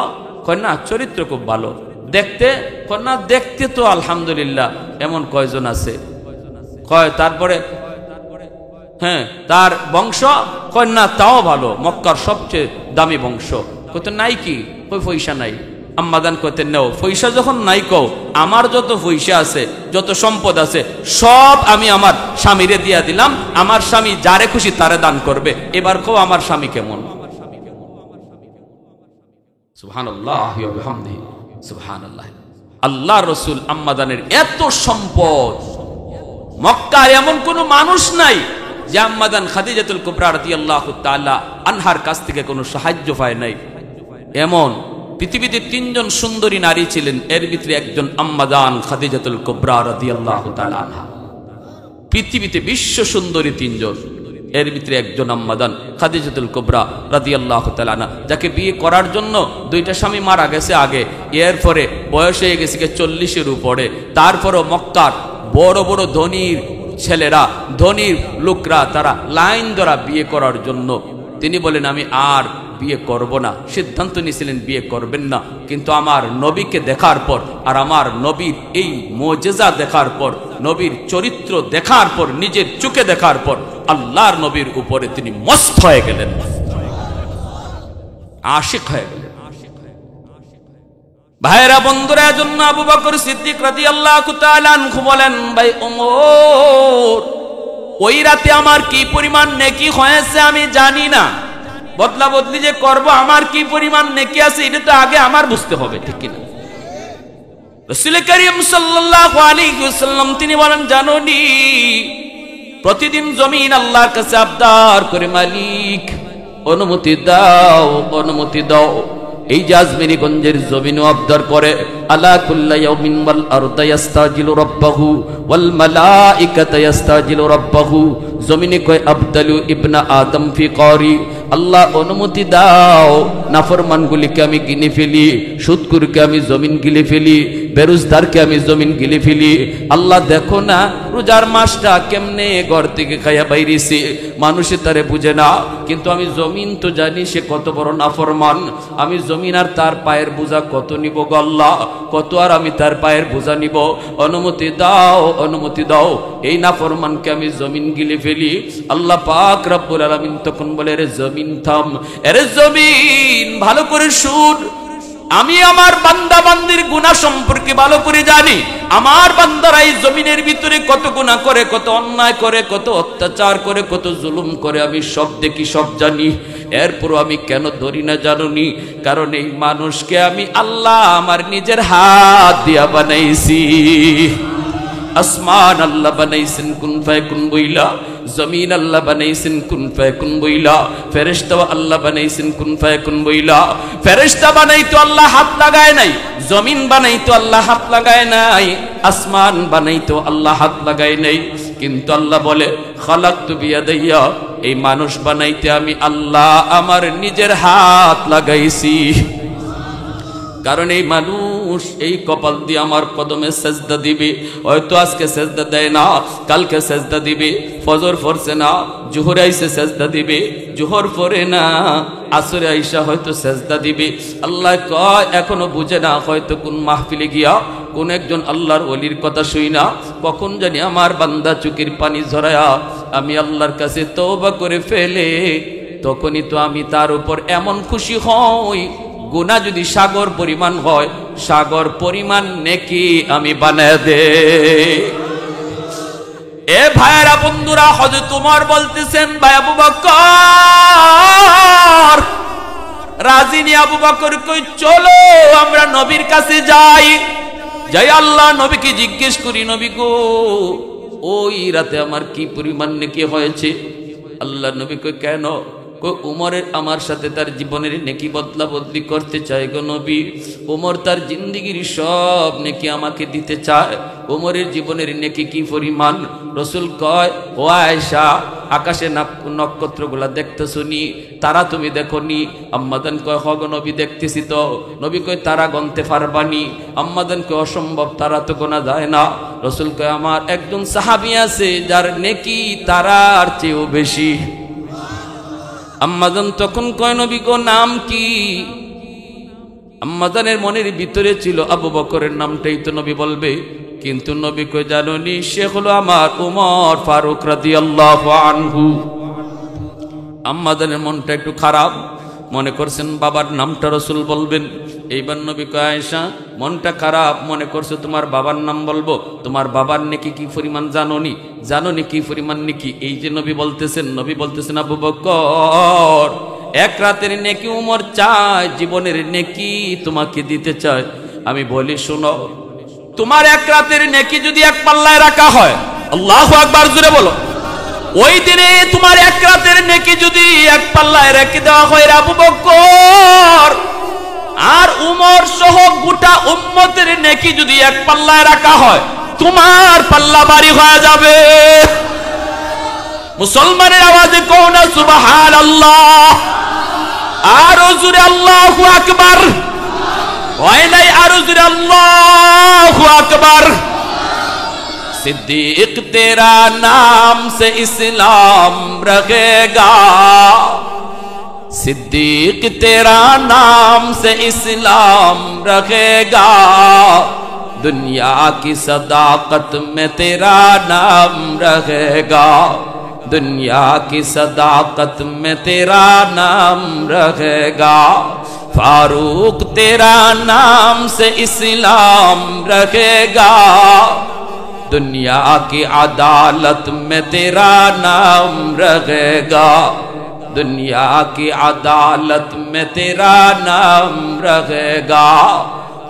কয় না চরিত্র খুব ভালো। দেখতে? কয় না দেখতে তো আলহামদুলিল্লাহ। এমন কয়জন আছে? কয় তারপরে হ্যাঁ তার বংশ? কয় না তাও ভালো, মক্কার সবচেয়ে দামি বংশ। কত নাই কি? কই পয়সা নাই। আম্মাদান কইতেন নাও পয়সা যখন নাই কও, আমার যত পয়সা আছে যত সম্পদ আছে সব আমি আমার স্বামীরে দিয়া দিলাম, আমার স্বামী যারে খুশি তারে দান করবে। এবার কও আমার স্বামী কেমন? সুবহানাল্লাহ ওয়া বিহামদিহি সুবহানাল্লাহ। আল্লাহ রাসূল আম্মাদানের এত সম্পদ, মক্কার এমন কোন মানুষ নাই যে আম্মাদান খাদিজাতুল কুবরা রাদিয়াল্লাহু তাআলা আনহার কাছ থেকে কোনো সাহায্য পায় নাই। এমন পৃথিবীতে তিনজন সুন্দরী নারী ছিলেন, এর ভিতরে একজন আম্মাদান খাদিজাতুল কুবরা রাদিয়াল্লাহু তাআলা আনহা। পৃথিবীতে বিশ্ব সুন্দরী তিনজন, এর ভিতরে একজন আম্মাদান খাদিজাতুল কুবরা রাদিয়াল্লাহু তাআলা আনহা, যাকে বিয়ে করার জন্য দুইটা স্বামী মারা গেছে আগে, এরপরে বয়স হয়ে গেছে 40-এর উপরে। তারপরও মক্কার বড় বড় ধনীর ছেলেরা, ধনীর লোকরা তারা লাইন ধরা বিয়ে করার জন্য। তিনি বলেন আমি আর বিয়ে করব না। সিদ্ধান্ত নিয়েছিলেন বিয়ে করবেন না, কিন্তু আমার নবীকে দেখার পর আর আমার নবীর এই মুজিজা দেখার পর, নবীর চরিত্র দেখার পর, নিজের চোখে দেখার পর আল্লাহর নবীর উপরে তিনি মস্ত হয়ে গেলেন, আশিক হয়ে গেলেন। ভাইরা বন্ধুরা, এজন্য আবু বকর সিদ্দিক রাদিয়াল্লাহু তাআলা আনহু বলেন, ভাই ওমর ওই রাতে আমার কি পরিমাণ নেকি হয়েছে আমি জানি না, বদলা বদলি যে করব আমার কি পরিমাণ নেকি আছে এটা তো আগে আমার বুঝতে হবে, ঠিক কিনা? রাসূল করিম সাল্লাল্লাহু আলাইহি ওয়াসাল্লাম তিনি বলেন, জানোনি প্রতিদিন জমিন আল্লাহর কাছে আবদার করে, মালিক অনুমতি দাও, অনুমতি দাও। এই যে আজমিরীগঞ্জের জমিনও আবদার করে, আলা কুল্লা ইয়াউমিন ওয়াল আরদু ইস্তাজিলু রাব্বাহু ওয়াল মালাইকাতু ইস্তাজিলু রাব্বাহু। জমিনে কয় আবদালু ইবনা আদম ফি কারি, আল্লাহ অনুমতি দাও নাফরমানগুলিকে আমি গিলে ফেলি, সুদখোরকে আমি জমিন গিলে ফেলি, বেরোজদারকে আমি জমিন গিলে ফেলি। আল্লাহ দেখো না রোজার মাসটা কেমনে ঘর থেকে খাইয়া বাইরেছে, মানুষে তারে বুঝে না, কিন্তু আমি জমিন তো জানি সে কত বড় নাফরমান। আমি জমিন আর তার পায়ের বোঝা কত নিব গো আল্লাহ, কত আর আমি তার পায়ের বোঝা নিব? অনুমতি দাও, অনুমতি দাও, এই নাফরমানকে আমি জমিন গিলে ফেলি। আল্লাহ পাক রব্বুল আলামিন তখন বলে, রে জমিন থাম, এরে জমিন ভালো করে শুন, আমি আমার বান্দা বান্দির গুনাহ সম্পর্কে ভালো করে জানি। আমার বান্দারা এই জমিনের ভিতরে কত গুনাহ করে, কত অন্যায় করে, কত অত্যাচার করে, কত জুলুম করে, আমি সব দেখি, সব জানি। এরপর আমি কেন ধরি না জানুনি? কারণ এই মানুষকে আমি আল্লাহ আমার নিজের হাত দিয়া বানাইছি। আসমান আল্লাহ বানাইছেন কুন ফায়াকুন বইলা, জমিন আল্লাহ বানাইছেন কুন ফায়াকুন বইলা, ফেরেশতা আল্লাহ বানাইছেন কুন ফায়াকুন বইলা। ফেরেশতা বানাইতো আল্লাহ হাত লাগায় নাই, জমিন বানাইতো আল্লাহ হাত লাগায় নাই, আসমান বানাইতো আল্লাহ হাত লাগায় নাই। কিন্তু আল্লাহ বলে, খালাকতু বিয়াদাইয়া, এই মানুষ বানাইতে আমি আল্লাহ আমার নিজের হাত লাগাইছি। কারণ এই মানুষ এই কপাল দিয়ে আমার কদমে সেজদা দিবে, হয়তো আজকে সেজদা দেয় না, কালকে সেজদা দিবে, ফজর পড়ছে না, জোহরে আইসে সেজদা দিবে, জোহর পড়ে না, আসরে আইসা হয়তো সেজদা দিবে। আল্লাহ কয় এখনো বুঝে না, হয়তো কোন মাহফিলে গিয়া কোন একজন আল্লাহর ওলির কথা শুই না, কখন জানি আমার বান্দা চোখের পানি ঝরায়া আমি আল্লাহর কাছে তওবা করে ফেলে, তখনই তো আমি তার উপর এমন খুশি হই, গুনাহ যদি সাগর পরিমাণ হয়, সাগর পরিমাণ নেকি আমি বানায় দে। এ ভাইরা বন্ধুরা, হযরত ওমর বলতেছেন, ভাই আবু বকর রাজি নি? আবু বকর কই চলো আমরা নবীর কাছে যাই। যাই আল্লাহ নবীকে জিজ্ঞেস করি, নবী গো ওই রাতে আমার কি পরিমাণ নেকি হয়েছে? আল্লাহ নবী কই কেন? কই উমরের আমার সাথে তার জীবনের নেকি বদলা বদলি করতে চায় গো নবী। উমর তার জিন্দেগির সব নেকি আমাকে দিতে চায়। উমরের জীবনের নেকি কি পরিমাণ? রসুল কয় ও আয়েশা, আকাশে নক্ষত্রগুলা দেখতেছো নি? তারা তুমি দেখো নি? আম্মাদান কয় হগ নবী দেখতেছি তো। নবী কয় তারা গনতে পারবানি? আম্মাদান কয় অসম্ভব, তারা তো গোনা যায় না। রসুল কয় আমার একজন সাহাবী আছে যার নেকি তারার চেয়েও বেশি। আম্মাজান তখন কয় নবী গো নাম কি? আম্মাজানের মনের ভিতরে ছিল আবু বকরের নামটাই তো নবী বলবে, কিন্তু নবী কয় জানোনি সে হলো আমার উমর ফারুক রাদিয়াল্লাহু আনহু। আম্মাজানের মনটা একটু খারাপ, মনে করছেন বাবার নামটা রসুল বলবেন। এইবার নবী কয় আয়েশা মনটা খারাপ, মনে করছো তোমার বাবার নাম বলবো? তোমার বাবার নেকি কি পরিমাণ জানোনি? জানোনি কি পরিমাণ নেকি? এই যে নবী বলতেছেন আবু বকর এক রাতের নেকি উমর চায়, জীবনের নেকি তোমাকে দিতে চায়। আমি বলি শোনো, তোমার এক রাতের নেকি যদি এক পাল্লায় রাখা হয়, আল্লাহু আকবার জোরে বলো, ওই দিনে তোমার এক রাতের নেকি যদি এক পাল্লায় রেখে দেওয়া হয় আবু বকর, আর উমর সহ গোটা উম্মতের নেকি যদি এক পাল্লায় রাখা হয়, তোমার পাল্লা ভারী হয়ে যাবে। মুসলমানের আওয়াজে কও না সুবহানাল্লাহ, আরো জোরে আল্লাহু আকবার। হয় নাই আরো জোরে আল্লাহু আকবার। सिद्दीक तेरा नाम से इस्लाम रखेगा, सिद्दीक तेरा नाम से इस्लाम रखेगा, दुनिया की सदाकत में तेरा नाम रहेगा, दुनिया की सदाकत में तेरा नाम रहेगा, फारूक तेरा नाम से इस्लाम रखेगा, दुनिया की अदालत में तेरा नाम रहेगा, दुनिया की अदालत में तेरा नाम रहेगा,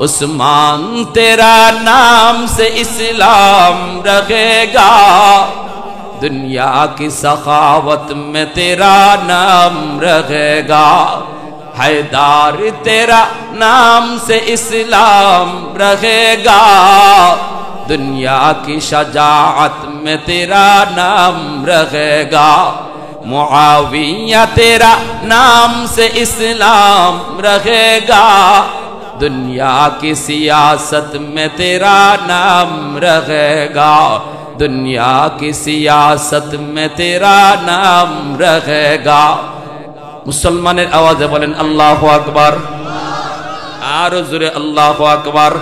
उस्मान तेरा नाम से इस्लाम रहेगा, दुनिया की सखावत में तेरा नाम रहेगा, हैदर तेरा नाम से इस्लाम रहेगा, दुनिया की शजाअत में तेरा नाम रहेगा, मुआविया तेरा नाम से इस्लाम रहेगा, दुनिया की सियासत में तेरा नाम रहेगा, दुनिया की सियासत में तेरा नाम रहेगा। मुसलमानेर आवाज़े बोलें अल्लाहु अकबर, आरो जोरे अल्लाहु अकबर।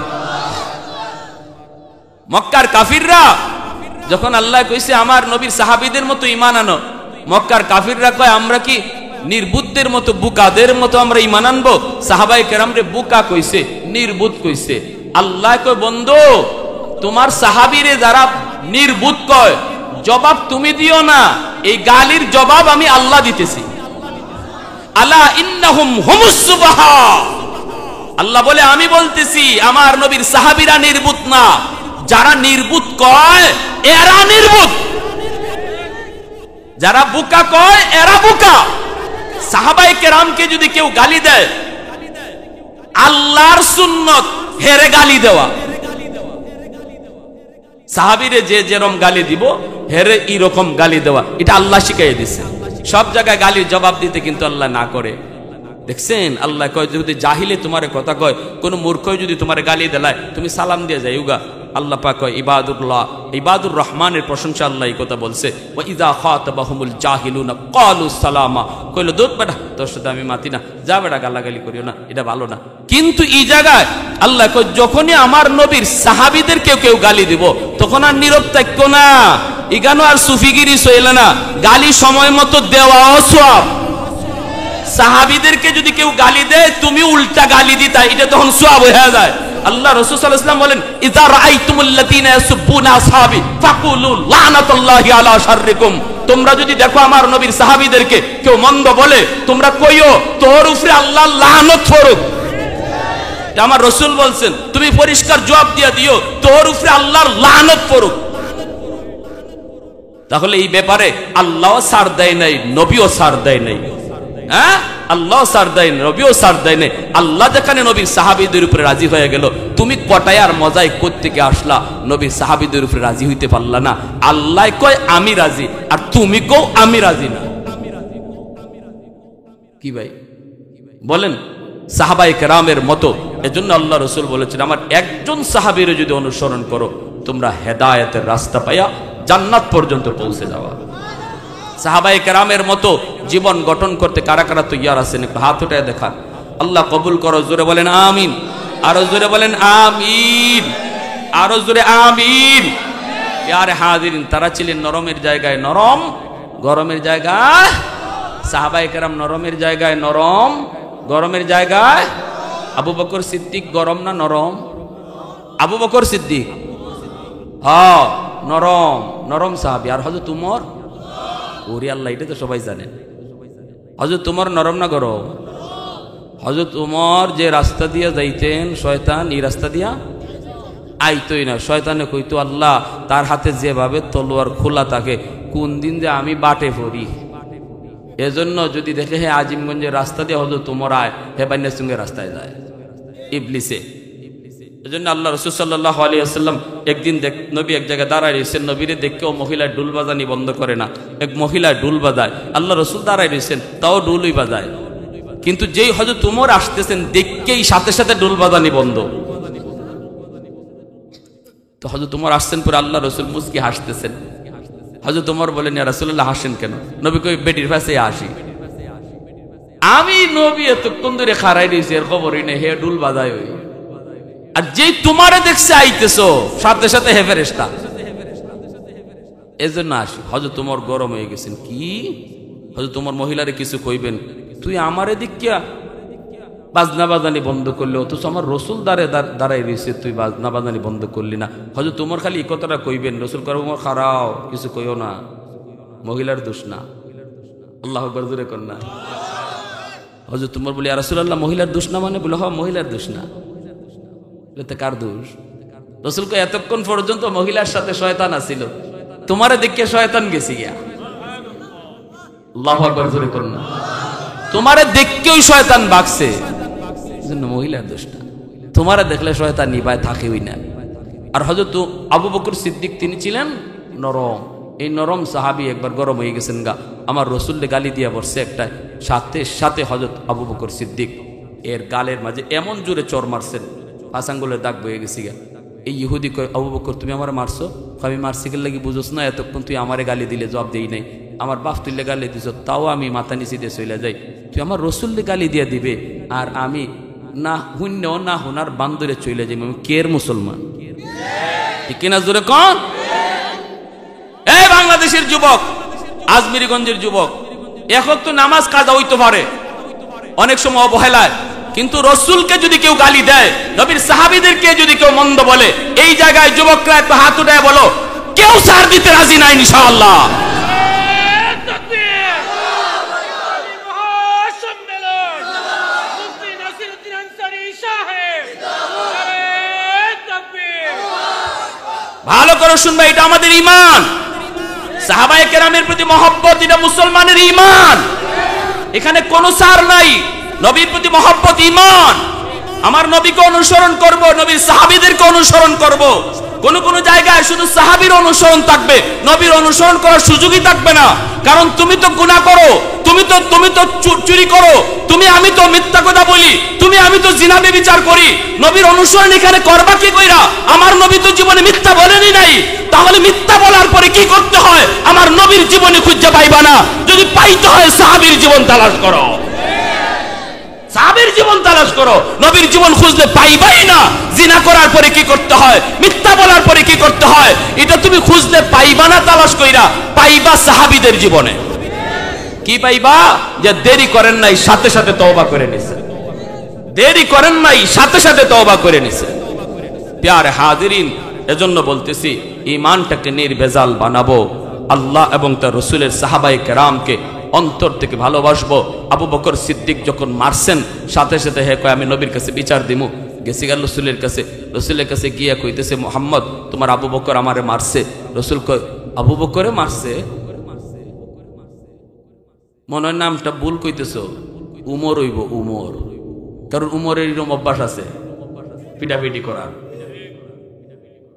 মক্কার কাফিররা যখন আল্লাহ কইছে আমার নবীর সাহাবীদের মতো ঈমান আনো, মক্কার কাফিররা কয় আমরা কি নির্বুদ্ধের মতো বুকাদের মতো আমরা ঈমান আনবো? সাহাবায়ে কেরামরে বুকা কইছে, নির্বুদ্ধ কইছে। আল্লাহ কয় বন্ধু তোমার সাহাবীরে যারা নির্বুদ্ধ কয় জবাব তুমি দিও না, এই গালির জবাব আমি আল্লাহ দিতেছি। আলা ইন্নাহুম হুমুস সুবাহা, আল্লাহ বলে আমি বলতেছি আমার নবীর সাহাবীরা নির্বুদ্ধ না, যারা নির্বুদ্ধ কয় এরা নির্বুদ্ধ, যারা বুকা কয় এরা বুকা। সাহাবায়ে কেরামকে যদি কেউ গালি দেয়, আল্লাহর সুন্নত হেরে গালি দেওয়া। সাহাবীরে যে যেরকম গালি দিব হেরে এরকম গালি দেওয়া, এটা আল্লাহ শিখাইয়ে দিয়েছে। সব জায়গায় গালির জবাব দিতে কিন্তু আল্লাহ না করে। দেখছেন আল্লাহ কয় যদি জাহিলে তোমার কথা কয়, কোন মূর্খ যদি তোমার গালি দেলায় তুমি সালাম দিয়ে যাই উগা। আল্লাহ পাক কয় ইবাদুল্লাহ, ইবাদুর রহমানের প্রশংসা আল্লাহ এই কথা বলছে, ওয়া ইযা খাতাবাহুমুল জাহিলুনা ক্বালু সালামা, কইলো দূর বেটা তোর সাথে আমি মাতি না, যা বেটা গালাগালি করিও না, এটা ভালো না। কিন্তু এই জায়গায় আল্লাহ কয় যখনই আমার নবীর সাহাবীদের কেউ গালি দিব তখন আর নীরব থাকো না, ইগানো আর সুফিগিরি চলে না, গালি সময় মতো দেওয়াও সওয়াব। সাহাবীদেরকে যদি কেউ গালি দেয় তুমি উল্টা গালি দিতা, এটা তখন সওয়াব হয়ে যায়। আল্লাহ রাসূল সাল্লাল্লাহু আলাইহি ওয়াসাল্লাম বলেন ইযা রাআইতুমুল্লাযীনা ইয়াসুবুনা আসহাবি ফাকুলু লানাতুল্লাহি আলা শাররিকুম, তোমরা যদি দেখো আমার নবীর সাহাবীদেরকে কেউ মন্দ বলে তোমরা কইও তোর উপরে আল্লাহর লানত পড়ুক। আমার রসুল বলছেন তুমি পরিষ্কার জবাব দিয়ে দিও, তোর উপরে আল্লাহর লানত পড়ুক। তাহলে এই ব্যাপারে আল্লাহ ছাড় দেয় নাই, নবীও ছাড় দেয় নাই। হ্যাঁ, আল্লাহ ছাড় দেয়, নবীও ছাড় দেয় নাই। আল্লাহ যেখানে নবীর সাহাবীদের উপরে রাজি হয়ে গেল, তুমি কটায় আর মজায় কোত্থেকে আসলা? নবীর সাহাবীদের উপরে রাজি হইতে পারলা না। আল্লাহ কয় আমি রাজি, আর তুমি কও আমি রাজি না। কি ভাই বলেন? সাহাবায়ে কেরামের মতো। এজন্য আল্লাহ রসুল বলেছেন, আমার একজন সাহাবীর যদি অনুসরণ করো, তোমরা হেদায়েতের রাস্তা পাইয়া জান্নাত পর্যন্ত পৌঁছে যাওয়া। সাহাবায়ে কেরামের মতো জীবন গঠন করতে কারা কারা তৈয়ার আছেন? একটু হাত উঠায় দেখান। আল্লাহ কবুল করো। জোরে বলেন আমিন। আরো জোরে বলেন আমিন। আরো জোরে আমিন। ইয়ারে হাজিরিন, তারা ছিলেন নরমের জায়গায় নরম, গরমের জায়গায়। সাহাবায়ে কেরাম নরমের জায়গায় নরম, গরমের জায়গায়। আবু বকর সিদ্দিক গরম না নরম? আবু বকর সিদ্দিক হ্যাঁ নরম, নরম সাহাবী। আর হযরত উমর, ওরে আল্লাহ, এটা তো সবাই জানেন। হযরত উমর নরম না গরম? হযরত উমর যে রাস্তা দিয়ে যাইতেন, শয়তান এই রাস্তা দিয়া আইতই না। শয়তানে কইতো, আল্লাহ তার হাতে যেভাবে তলোয়ার খোলা থাকে, কোন দিন যে আমি বাটে পড়ি। এজন্য যদি দেখে হে আজিমগঞ্জের রাস্তা দিয়ে হযরত উমর আয়, হে বান্যার সঙ্গে রাস্তায় যায় ইবলিসে। এজন্য আল্লাহ রাসূল সাল্লাল্লাহু আলাইহি ওয়াসাল্লাম একদিন নবী এক জায়গায় দাঁড়ায় রয়েছেন, নবীরে দেখেও মহিলা ডুল বাজানি বন্ধ করে না। এক মহিলা ডুল বাজায়, আল্লাহ রাসূল দাঁড়ায় রয়েছেন, তাও ডুলই বাজায়। কিন্তু যেই হযরত উমর আসতেছেন, দেখেই সাথে সাথে ডুল বাজানি বন্ধ। তো হযরত উমর আসছেন, পরে আল্লাহ রাসূল মুস্কি হাসতেছেন। হযরত উমর বলেন, ইয়া রাসূলুল্লাহ হাসেন কেন? নবী কই, বেটির পাশে হাসি। আমি নবী এতক্ষণ ধরে খাড়াই রয়েছি, এর খবরই নেই, হে ডুল বাজায়। ওই আর যেই তোমারে দেখছে আইতেছো, সাথে সাথে হে ফেরেশতা। এজন্য আসি। হযরত উমর গরম হয়ে গেছেন। কি হযরত উমর মহিলারে কিছু কইবেন, তুই আমারে দেখিয়া বাজনা বাজানি বন্ধ করলে, অথচ আমার রসুল দাঁড়াই রয়েছে, তুই বাজনা বাজানি বন্ধ করলি না। হযরত উমর খালি এই কথাটা কইবেন, রসুল কর উমর খারাও, কিছু কইও না, মহিলার দোষ না। আল্লাহু আকবার, জোরে কর না। হযরত উমর বলি, ইয়া রাসূলুল্লাহ মহিলার দোষ না? মানে বলে, হ্যাঁ মহিলার দোষ না। এতে কার দোষ? রসুল কয়, এতক্ষণ পর্যন্ত মহিলার সাথে শয়তান আছিল, তোমারে দেখে শয়তান গেছি গিয়া। আল্লাহু আকবার, জোরে কর না। তোমারে দেখেই শয়তান বাগছে, জন্য মহিলার দোষ না। তোমারে দেখলে শয়তান নিবায় থাকেই না। আর হযরত আবু বকর সিদ্দিক তিনি ছিলেন নরম। এই নরম সাহাবী একবার গরম হয়ে গেছেন গা, আমার রসুলকে গালি দিয়া বসছে একটা, সাথে সাথে হযরত আবু বকর সিদ্দিক এর গালের মাঝে এমন জোরে চর মারছেন, 5 আঙ্গুলের দাগ বয়ে গেছি গা। এই ইহুদি কয়, আবু বকর তুমি আমার মারছো? আমি মারছি গেলে লাগি বুঝোস না? এতক্ষণ তুই আমারে গালি দিলে জবাব দেই নাই, আমার বাপ তুললে গালি দিছ, তাও আমি মাথা নিচে দিয়ে চলে যাই। তুই আমার রসুলকে গালি দিয়ে দিবে, আর আমি না শূন্য না হোনার বান্দরে চলে যাই। আমি কের মুসলমান? ঠিক কিনা জোরে কন? এই বাংলাদেশের যুবক, আজমিরিগঞ্জের যুবক, এখন তো নামাজ কাজা হইতে পারে অনেক সময় অবহেলায়, কিন্তু রসুলকে যদি কেউ গালি দেয়, নবীর সাহাবীদেরকে যদি কেউ মন্দ বলে, এই জায়গায় যুবকরা একটু হাত উঠায় বলো, কেউ ছাড় দিতে রাজি নাই ইনশাআল্লাহ। ভালো করে শুনবে, এটা আমাদের ঈমান। সাহাবায়ে কেরামের প্রতি মহব্বত, এটা মুসলমানের ঈমান। এখানে কোনো ছাড় নাই। নবীর প্রতি মহব্বত ঈমান। আমার নবীকে অনুসরণ করব, নবীর সাহাবীদেরকে অনুসরণ করব। কোন কোন জায়গায় শুধু সাহাবীর অনুসরণ থাকবে, নবীর অনুসরণ করার সুযোগই থাকবে না। কারণ তুমি তো গুনাহ করো, তুমি তো চুরি করো, আমি তো মিথ্যা কথা বলি, আমি তো জিনা ব্যভিচার করি। নবীর অনুসরণ এখানে করবা কি কইরা? আমার নবী তো জীবনে মিথ্যা বলেনই নাই। তাহলে মিথ্যা বলার পরে কি করতে হয়? আমার নবীর জীবনে খুঁজে পাইবা না। যদি পাইতে হয় সাহাবীর জীবন তালাশ করো, সাহাবীর জীবন তালাশ করো। নবীর জীবন খুঁজলে পাইবাই না। জিনা করার পরে কি করতে হয়, মিথ্যা বলার পরে কি করতে হয়, এটা তুমি খুঁজলে পাইবা না। তালাশ কইরা পাইবা সাহাবীদের জীবনে। কি পাইবা? যে দেরি করেন নাই, সাথে সাথে তওবা করে নিছে। দেরি করেন নাই, সাথে সাথে তওবা করে নিছে। প্যারে হাজিরিন, এজন্য বলতেছি ঈমানটাকে নির্ভেজাল বানাবো, আল্লাহ এবং তার রাসূলের সাহাবায়ে কেরামকে অন্তর থেকে ভালোবাসবো। আবু বকর সিদ্দিক যখন মারছেন, সাথে সাথে হে কয় আমি নবীর কাছে বিচার দিমু। গেছি গেল রসুলের কাছে গিয়া কইতেছে মোহাম্মদ তোমার আবু বকর আমারে মারছে। রসুল কয় আবু বকরে মারছে? মনে হয় নামটা ভুল কইতেছ, উমর হইব উমর, কারণ উমরের এরম অভ্যাস আছে পিটাপিটি করার।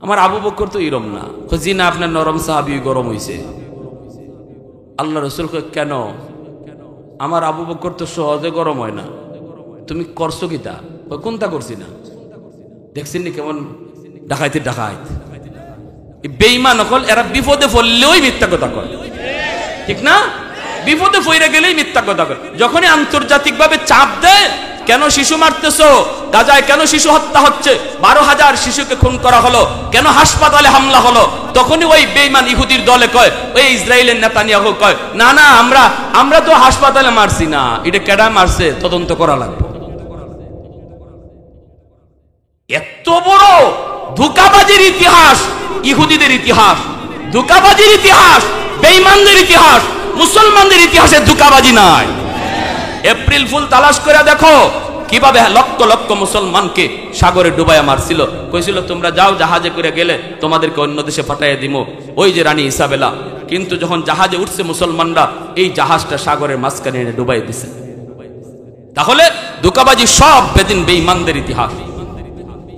আমার আবু বকর তো এরম না। জি না, আপনার নরম সাহাবি গরম হইছে। আল্লাহ রসুল কয় কেন? আমার আবু বকর তো সহজে গরম হয় না, তুমি করছো কি তা? কোনটা করছি না? দেখছেন নি কেমন ডাকাইতে ডাকাইত বেঈমান হল। এরা বিপদে পড়লেও মিথ্যা কথা কয়, ঠিক না? বিপদে পড়ে গেলেই মিথ্যা কথা কয়। যখনই আন্তর্জাতিক ভাবে চাপ দেয়, কেন শিশু মারতেছো, গাজায় কেন শিশু হত্যা হচ্ছে, 12,000 শিশুকে খুন করা হলো, কেন হাসপাতালে হামলা হলো, তখনই ওই বেঈমান ইহুদির দলে কয়, ওই ইসরায়েলের নেতানিয়াহু কয় না না আমরা তো হাসপাতালে মারছি না, এটা কেডা মারছে তদন্ত করা লাগবে। এত বড় ধোঁকাবাজির ইতিহাস, ইহুদিদের ইতিহাস, ধোঁকাবাজির ইতিহাস, বেঈমানদের ইতিহাস। মুসলমানদের ইতিহাসে ধোঁকাবাজি নাই। এপ্রিল ফুল তালাশ করে দেখো কিভাবে লক্ষ লক্ষ মুসলমানকে সাগরে ডুবাইয়া মারছিল। কইছিল তোমরা যাও, জাহাজে করে গেলে তোমাদেরকে অন্য দেশে পাঠাইয়া দিব, ওই যে রানী ইসাবেলা। কিন্তু যখন জাহাজে উঠছে মুসলমানরা, এই জাহাজটা সাগরের মাঝখানে এনে ডুবাই দিছে। তাহলে ধোঁকাবাজি সব বেদিন বেঈমানদের ইতিহাস।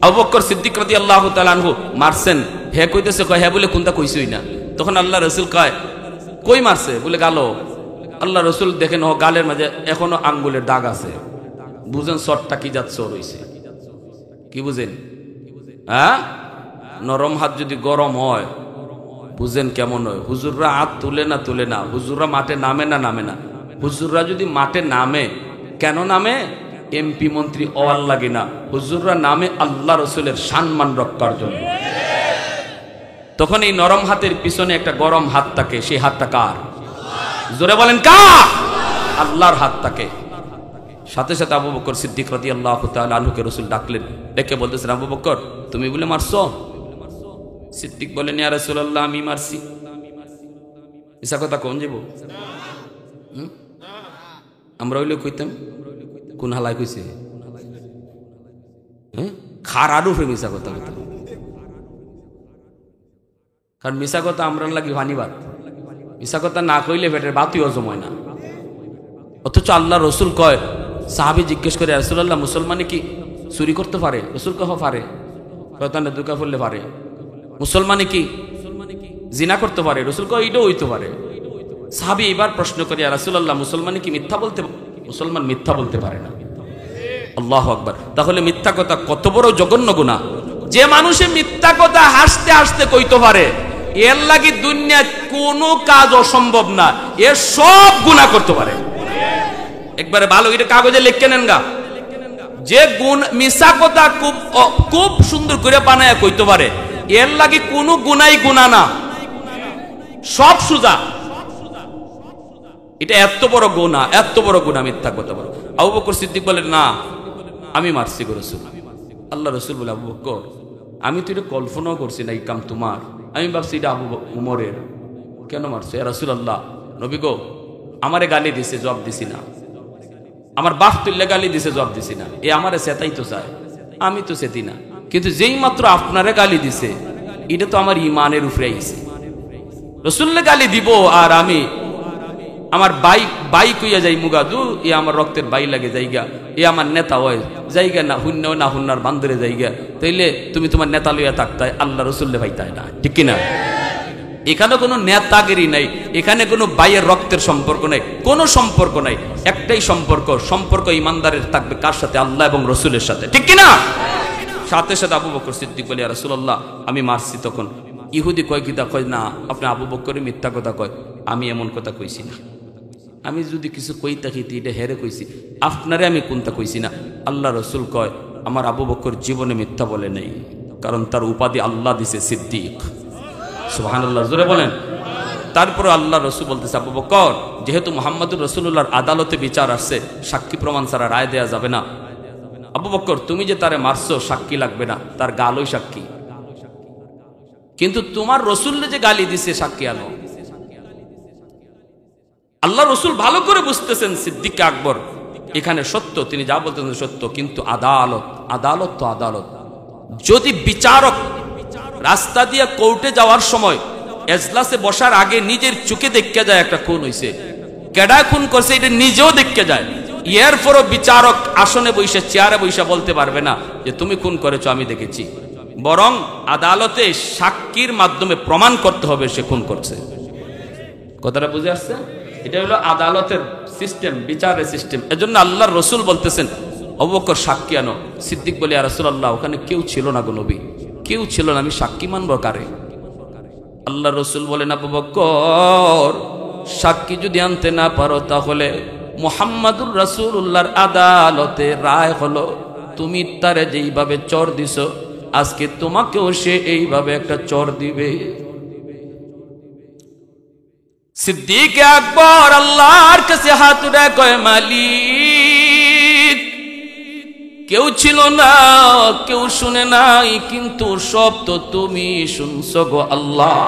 আবু বকর সিদ্দিক রাদিয়াল্লাহু তাআলা আনহু মারছেন, হে কইতেছে কয় হে বলে কোনটা কইছই না। তখন আল্লাহ রাসূল কয় কই মারছে? বলে গালো। আল্লাহ রসুল দেখেন ও গালের মাঝে এখনো আঙ্গুলের দাগ আছে। বুঝেন শটটা কি জাত চোর হইছে? কি বুঝেন? হ্যাঁ, নরম হাত যদি গরম হয় বুঝেন কেমন হয়। হুজুররা হাত তুলে না, হুজুররা মাঠে নামে না। হুজুররা যদি মাঠে নামে, কেন নামে? এমপি মন্ত্রী অওয়াল লাগে না, হুজুররা নামে আল্লাহ রসুলের সম্মান রক্ষার জন্য। তখন এই নরম হাতের পিছনে একটা গরম হাত থাকে, সেই হাতটা কার? জোরে বলেন কার? আল্লাহর হাত থাকে। সাথে সাথে আবু বকর সিদ্দিক রাদিয়াল্লাহু তাআলা আনহুকে রাসূল ডাকলেন, ডেকে বলতেছেন আবু বকর তুমি বলে মারছো? সিদ্দিক বলেন ইয়া রাসূলুল্লাহ আমি মারছি। ইসা কথা কোন যাব? আমরা হইলে কইতাম কোন হালাই কইছে? খারাপ রূপে মিশা কথা কইতাম, কারণ মিশা কথা আমরা লাগি ভানিবাদ। মিশা কথা না কইলে পেটের বাতি হজম হয় না। অথচ আল্লাহ রসুল কয়, সাহাবী জিজ্ঞেস করে রাসূলুল্লাহ মুসলমানে কি চুরি করতে পারে? রসুল কহ পারে। কয়তানে দুকা করলে পারে। মুসলমানে কি জিনা করতে পারে? রসুল কয় এটাও হইতে পারে। সাহাবী এবার প্রশ্ন করে রাসূলুল্লাহ মুসলমানে কি মিথ্যা বলতে? মুসলমান মিথ্যা বলতে পারে না। আল্লাহু আকবার। তাহলে মিথ্যা কথা কত বড় জঘন্য গুনাহ। যে মানুষে মিথ্যা কথা হাসতে হাসতে কইতে পারে, এর লাগি দুনিয়ায় কোনো কাজ অসম্ভব না, এ সব গুনাহ করতে পারে। একবারে ভালো এটা কাগজে লিখে নেন গা। যে মিছা কথা খুব সুন্দর করে বানায় কইতে পারে, এর লাগি কোনো গুনাই গুনাহ না, সব সুজা। এটা এত বড় গুনাহ, এত বড় গুনাহ মিথ্যা কথা বলা। আবু বকর সিদ্দিক বলেন না আমি মারছি গো রাসূল। আল্লাহ রাসূল বলে আবু বকর আমি তো এটা কল্পনাও করছি না, এই কাম তোমার। আমি ভাবছি এটা আবু উমরের। কেন মারছো? ইয়া রাসূলুল্লাহ, নবী গো আমারে গালি দিছে, জবাব দিছি না। আমার বাপ তুললে গালি দিছে, জবাব দিছি না। এ আমারে সেতাই তো চায়, আমি তো সেতি না। কিন্তু যেই মাত্র আপনারে গালি দিছে, এটা তো আমার উপরে আইছে। রাসূলকে গালি দিব আর আমি আমার বাই কইয়া যাই মুগা দু, এ আমার রক্তের বাই লাগে যাইগা, এ আমার নেতা হয় যাইগা, না হুন্য না হুন্নার বান্দরে যাইগা। তাইলে তুমি তোমার নেতা লইয়া থাকতাই, আল্লাহ রসুল্লে ভাইতাই না, ঠিক কিনা? এখানে কোনো নেতাগিরি নাই, এখানে কোনো বাইয়ের রক্তের সম্পর্ক নাই, কোনো সম্পর্ক নাই। একটাই সম্পর্ক ইমানদারের থাকবে কার সাথে? আল্লাহ এবং রসুলের সাথে, ঠিক কিনা? সাথে সাথে আবু বকর সিদ্দিক বলে ইয়া রাসূলুল্লাহ আমি মারছি। তখন ইহুদি কয় কিতা? কয় না আপনি আবু বকরের মিথ্যা কথা কয়, আমি এমন কথা কইছি না। আমি যদি কিছু কই থাকি এটা হেরে কইছি, আপনারে আমি কোনটা কইছি না। আল্লাহ রসুল কয় আমার আবু বকর জীবনে মিথ্যা বলে নেই, কারণ তার উপাধি আল্লাহ দিছে সিদ্দিক। সুবহানাল্লাহ, জোরে বলেন। তারপরে আল্লাহ রসুল বলতেছে আবু বকর যেহেতু মুহাম্মদুর রাসূলুল্লাহর আদালতে বিচার আসছে, সাক্ষী প্রমাণ ছাড়া রায় দেয়া যাবে না। আবু বকর তুমি যে তারে মারছো সাক্ষী লাগবে না, তার গালই সাক্ষী। কিন্তু তোমার রসুল্লে যে গালি দিছে সাক্ষী আনো। আল্লাহ রসুল ভালো করে বুঝতেছেন সিদ্দিক আকবর এখানে সত্য, তিনি যা বলতেন সত্য, কিন্তু আদালত, আদালত তো আদালত। যদি বিচারক রাস্তা দিয়ে কোর্টে যাওয়ার সময় এজলাসে বসার আগে নিজের চোখে দেখতে যায় একটা খুন হইছে, কেডা খুন করছে এটা নিজেও দেখতে যায়, এরপরও বিচারক আসনে বসে চেয়ারে বসে বলতে পারবে না যে তুমি খুন করেছো আমি দেখেছি, বরং আদালতে সাক্ষীর মাধ্যমে প্রমাণ করতে হবে সে খুন করছে। কথাটা বুঝে আসছে? এটা হলো আদালতের সিস্টেম, বিচারের সিস্টেম। এজন্য আল্লাহর রসুল বলতেছেন আবু বকর সাক্ষী আনো। সিদ্দিক বলে ইয়া রাসূলুল্লাহ ওখানে কেউ ছিল না গো নবী, কেউ ছিল না, আমি সাক্ষী মানবো কারে? আল্লাহ রসুল বলেন আবু বকর সাক্ষী যদি আনতে না পারো তাহলে মুহাম্মাদুর রাসূলুল্লাহর আদালতে রায় হলো তুমি তারে যেইভাবে চর দিছো আজকে তোমাকেও সে এইভাবে একটা চর দিবে। সিদ্দিক আকবর আল্লাহর কাছে হাত উঠায় কয় মালিক কেউ ছিল না, কেউ শুনে নাই, কিন্তু সব তো তুমি শুনছো গো আল্লাহ।